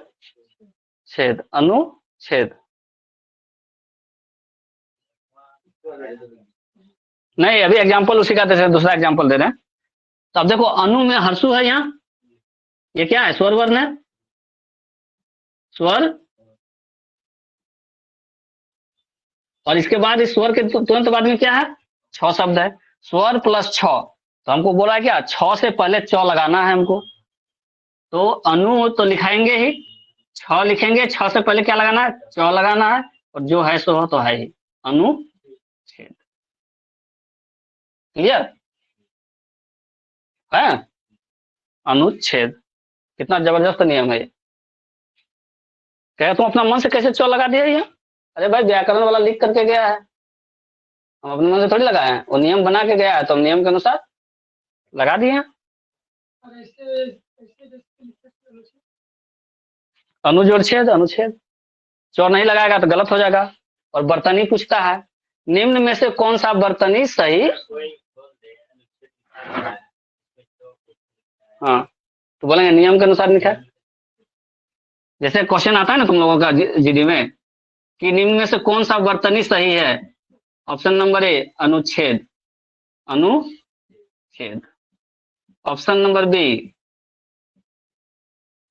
छेद, अनुच्छेद। नहीं, अभी एग्जाम्पल उसी का दे रहे हैं, दूसरा एग्जाम्पल दे रहे हैं। तो अब देखो अनु में हर्षु है, यहाँ ये क्या है? स्वर वर्ण है, स्वर, और इसके बाद इस स्वर के तुरंत बाद में क्या है? छ शब्द है, स्वर प्लस छ। तो हमको बोला क्या, छ से पहले च लगाना है हमको, तो अनु तो लिखाएंगे ही, छ लिखेंगे, छ से पहले क्या लगाना है? च लगाना है, और जो है सो तो है ही, अनुच्छेद। क्लियर है? अनुच्छेद, कितना जबरदस्त नियम है ये। कह तुम अपना मन से कैसे च लगा दिया ये? अरे भाई व्याकरण वाला लिख करके गया है, हम अपने मन से थोड़ी लगाए हैं, वो नियम बना के गया है तो हम नियम के अनुसार लगा दिए हैं। अनुजोड़ छेद, अनुच्छेद, चौर नहीं लगाएगा तो गलत हो जाएगा। और बर्तनी पूछता है निम्न में से कौन सा बर्तनी सही, हाँ तो बोलेंगे नियम के अनुसार लिखा है। जैसे क्वेश्चन आता है ना तुम लोगों का जीडी में कि निम्न में से कौन सा बर्तनी सही है, ऑप्शन नंबर ए अनुच्छेद, अनुच्छेद। ऑप्शन नंबर बी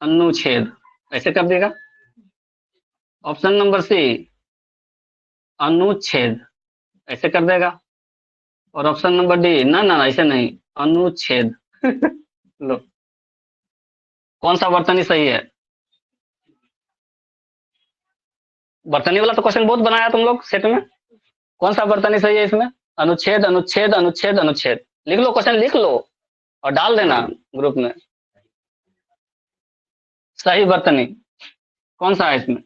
अनुच्छेद, ऐसे कर देगा। ऑप्शन नंबर सी अनुच्छेद, ऐसे कर देगा। और ऑप्शन नंबर डी ना ना ऐसे नहीं, अनुच्छेद। लो, कौन सा बर्तनी सही है? बर्तनी वाला तो क्वेश्चन बहुत बनाया तुम लोग सेट में, कौन सा बर्तनी सही है इसमें? अनुच्छेद, अनुच्छेद, अनुच्छेद, अनुच्छेद। लिख लो, क्वेश्चन लिख लो और डाल देना ग्रुप में। सही बर्तनी कौन सा है इसमें?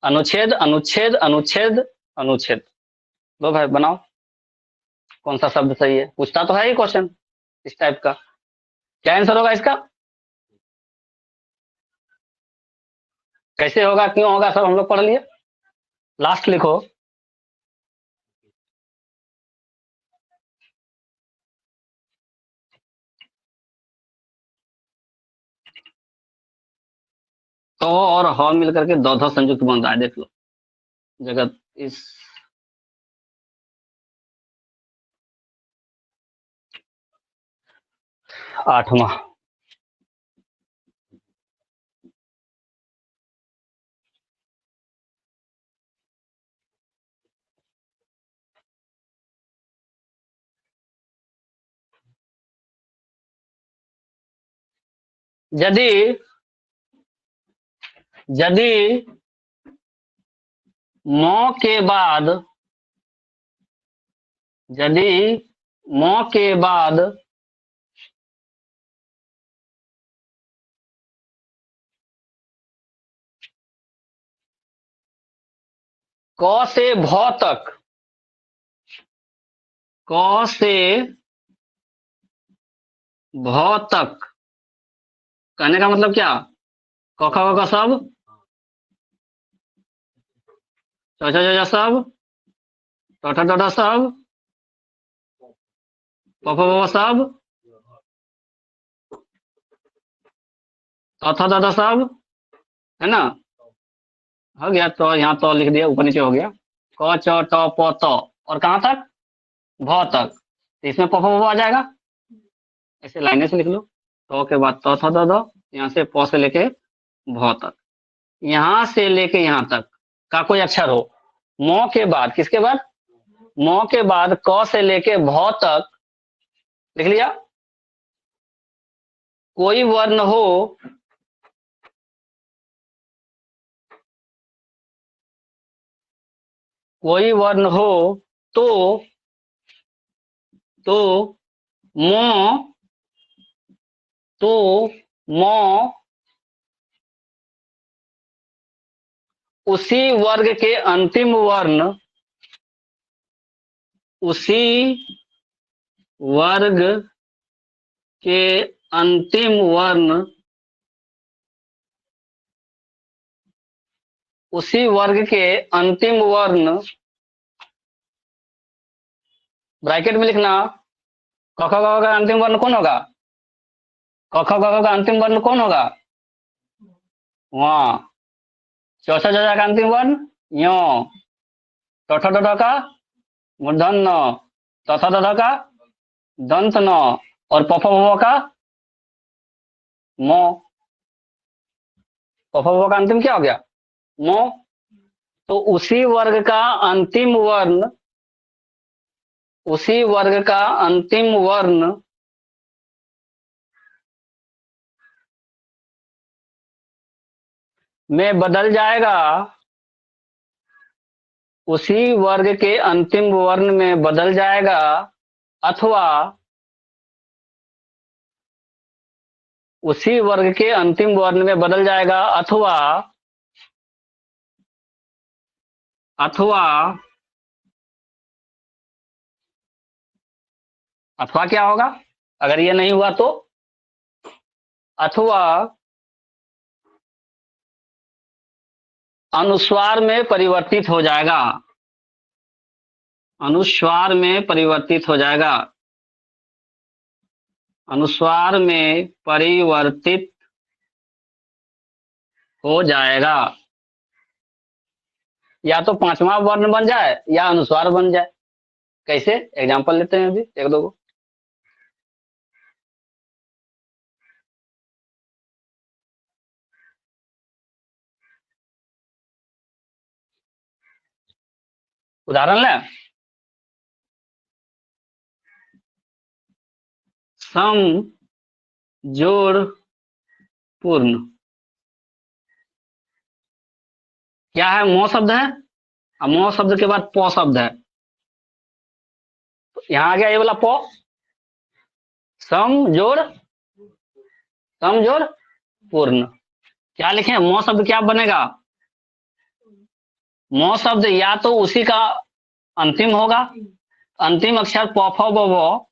अनुच्छेद, अनुच्छेद, अनुच्छेद, अनुच्छेद। लो भाई बनाओ, कौन सा शब्द सही है? पूछता तो है ही क्वेश्चन इस टाइप का। क्या आंसर होगा इसका? कैसे होगा, क्यों होगा, सब हम लोग पढ़ लिए। लास्ट लिखो। तो और ह मिलकर के दो संयुक्त बन रहा है, देख लो। जगत इस आठवां, यदि यदि मौ के बाद, यदि मौ के बाद क से भ तक, क से भ तक कहने का मतलब क्या? क ख ग घ सब, च छ ज झ सब, ट ठ ड ढ सब, प फ ब भ सब, त थ द ध सब, है ना? हो गया, तो यहाँ तो लिख दिया, ऊपर नीचे हो गया। क च ट प त, और कहाँ तक? भ तक। तो इसमें प फ ब भ आ जाएगा, ऐसे लाइनें से लिख लो। तो के बाद त थ द ध, यहाँ से प से लेके भ तक, यहाँ से लेके यहाँ तक का कोई अक्षर हो, मौ के बाद, किसके बाद? मौ के बाद क से लेके भ तक लिख लिया। कोई वर्ण हो कोई वर्ण हो तो तो मो तो मो उसी वर्ग के अंतिम वर्ण उसी वर्ग के अंतिम वर्ण उसी वर्ग के अंतिम वर्ण ब्रैकेट में लिखना। क ख ग घ का अंतिम वर्ण कौन होगा? क ख ग घ का अंतिम वर्ण कौन होगा? वहाँ। चौथा जजा का अंतिम वर्ण यो। चौथा डा का मूर्धन्य न। चौथा डा का दंत न। और पफ भव का मो। पफ भव का अंतिम क्या हो गया? मो। तो उसी वर्ग का अंतिम वर्ण उसी वर्ग का अंतिम वर्ण में बदल जाएगा। उसी वर्ग के अंतिम वर्ण में बदल जाएगा अथवा उसी वर्ग के अंतिम वर्ण में बदल जाएगा अथवा अथवा अथवा क्या होगा अगर ये नहीं हुआ तो? अथवा अनुस्वार में परिवर्तित हो जाएगा। अनुस्वार में परिवर्तित हो जाएगा। अनुस्वार में परिवर्तित हो जाएगा। या तो पांचवा वर्ण बन जाए या अनुस्वार बन जाए। कैसे? एग्जांपल लेते हैं अभी एक दो को। उदाहरण लें। सम जोड़ पूर्ण क्या है? मो शब्द है और मो शब्द के बाद पो शब्द है। तो यहां आ गया ये वाला पो। सम जोड़ पूर्ण। क्या लिखें? मो शब्द क्या बनेगा? मो शब्द या तो उसी का अंतिम होगा। अंतिम अक्षर प फ ब व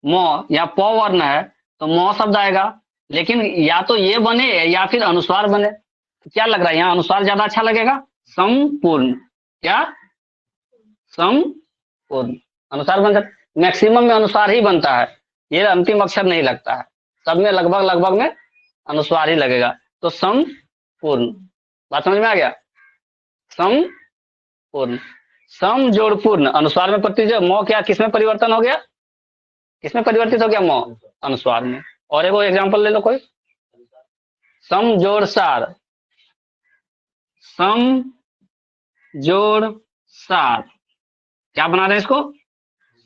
मो या प वर्ण है तो मो शब्द आएगा। लेकिन या तो ये बने या फिर अनुस्वार बने। तो क्या लग रहा है? यहाँ अनुस्वार ज्यादा अच्छा लगेगा। संपूर्ण। क्या? संपूर्ण। अनुस्वार बन सकता। मैक्सिमम में अनुस्वार ही बनता है। ये अंतिम अक्षर नहीं लगता है। सब में लगभग में अनुस्वार ही लगेगा। तो संपूर्ण। बात समझ में आ गया? संपूर्ण। सम जोड़ पूर्ण अनुस्वार में मो क्या किसमें परिवर्तन हो गया? किसमें परिवर्तित हो गया? मो अनुस्वार में। और एक एग्जांपल ले लो कोई। सम जोड़ सार। सम जोड़ सार क्या बना रहे हैं इसको?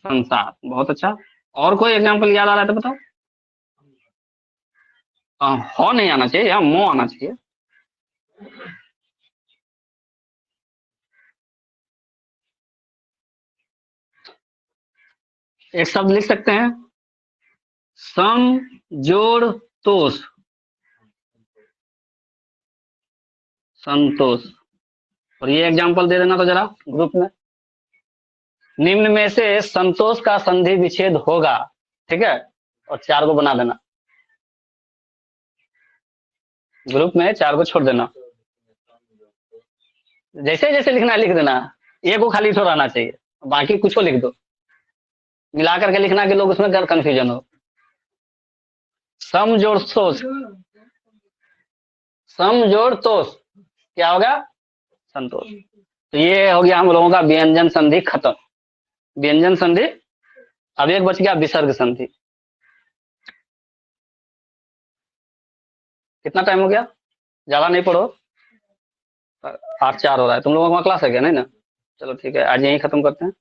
संसार। बहुत अच्छा। और कोई एग्जांपल याद आ रहा है तो बताओ। हो नहीं आना चाहिए, यहाँ मो आना चाहिए। एक शब्द लिख सकते हैं सम जोड़ तोष। संतोष। और ये एग्जांपल दे देना तो जरा ग्रुप में। निम्न में से संतोष का संधि विच्छेद होगा। ठीक है? और 4 को बना देना। ग्रुप में 4 को छोड़ देना। जैसे जैसे लिखना है लिख देना। एक को खाली छोड़ाना चाहिए, बाकी कुछ को लिख दो। मिला करके लिखना कि लोग उसमें कंफ्यूजन हो। सम जोड़ तोष। सम जोड़ तोष क्या होगा? संतोष। तो ये हो गया हम लोगों का व्यंजन संधि खत्म। व्यंजन संधि। अब एक बच गया विसर्ग संधि। कितना टाइम हो गया? ज्यादा नहीं पढ़ो। 8:04 हो रहा है। तुम लोगों का क्लास है क्या? नहीं ना? चलो ठीक है, आज यहीं खत्म करते हैं।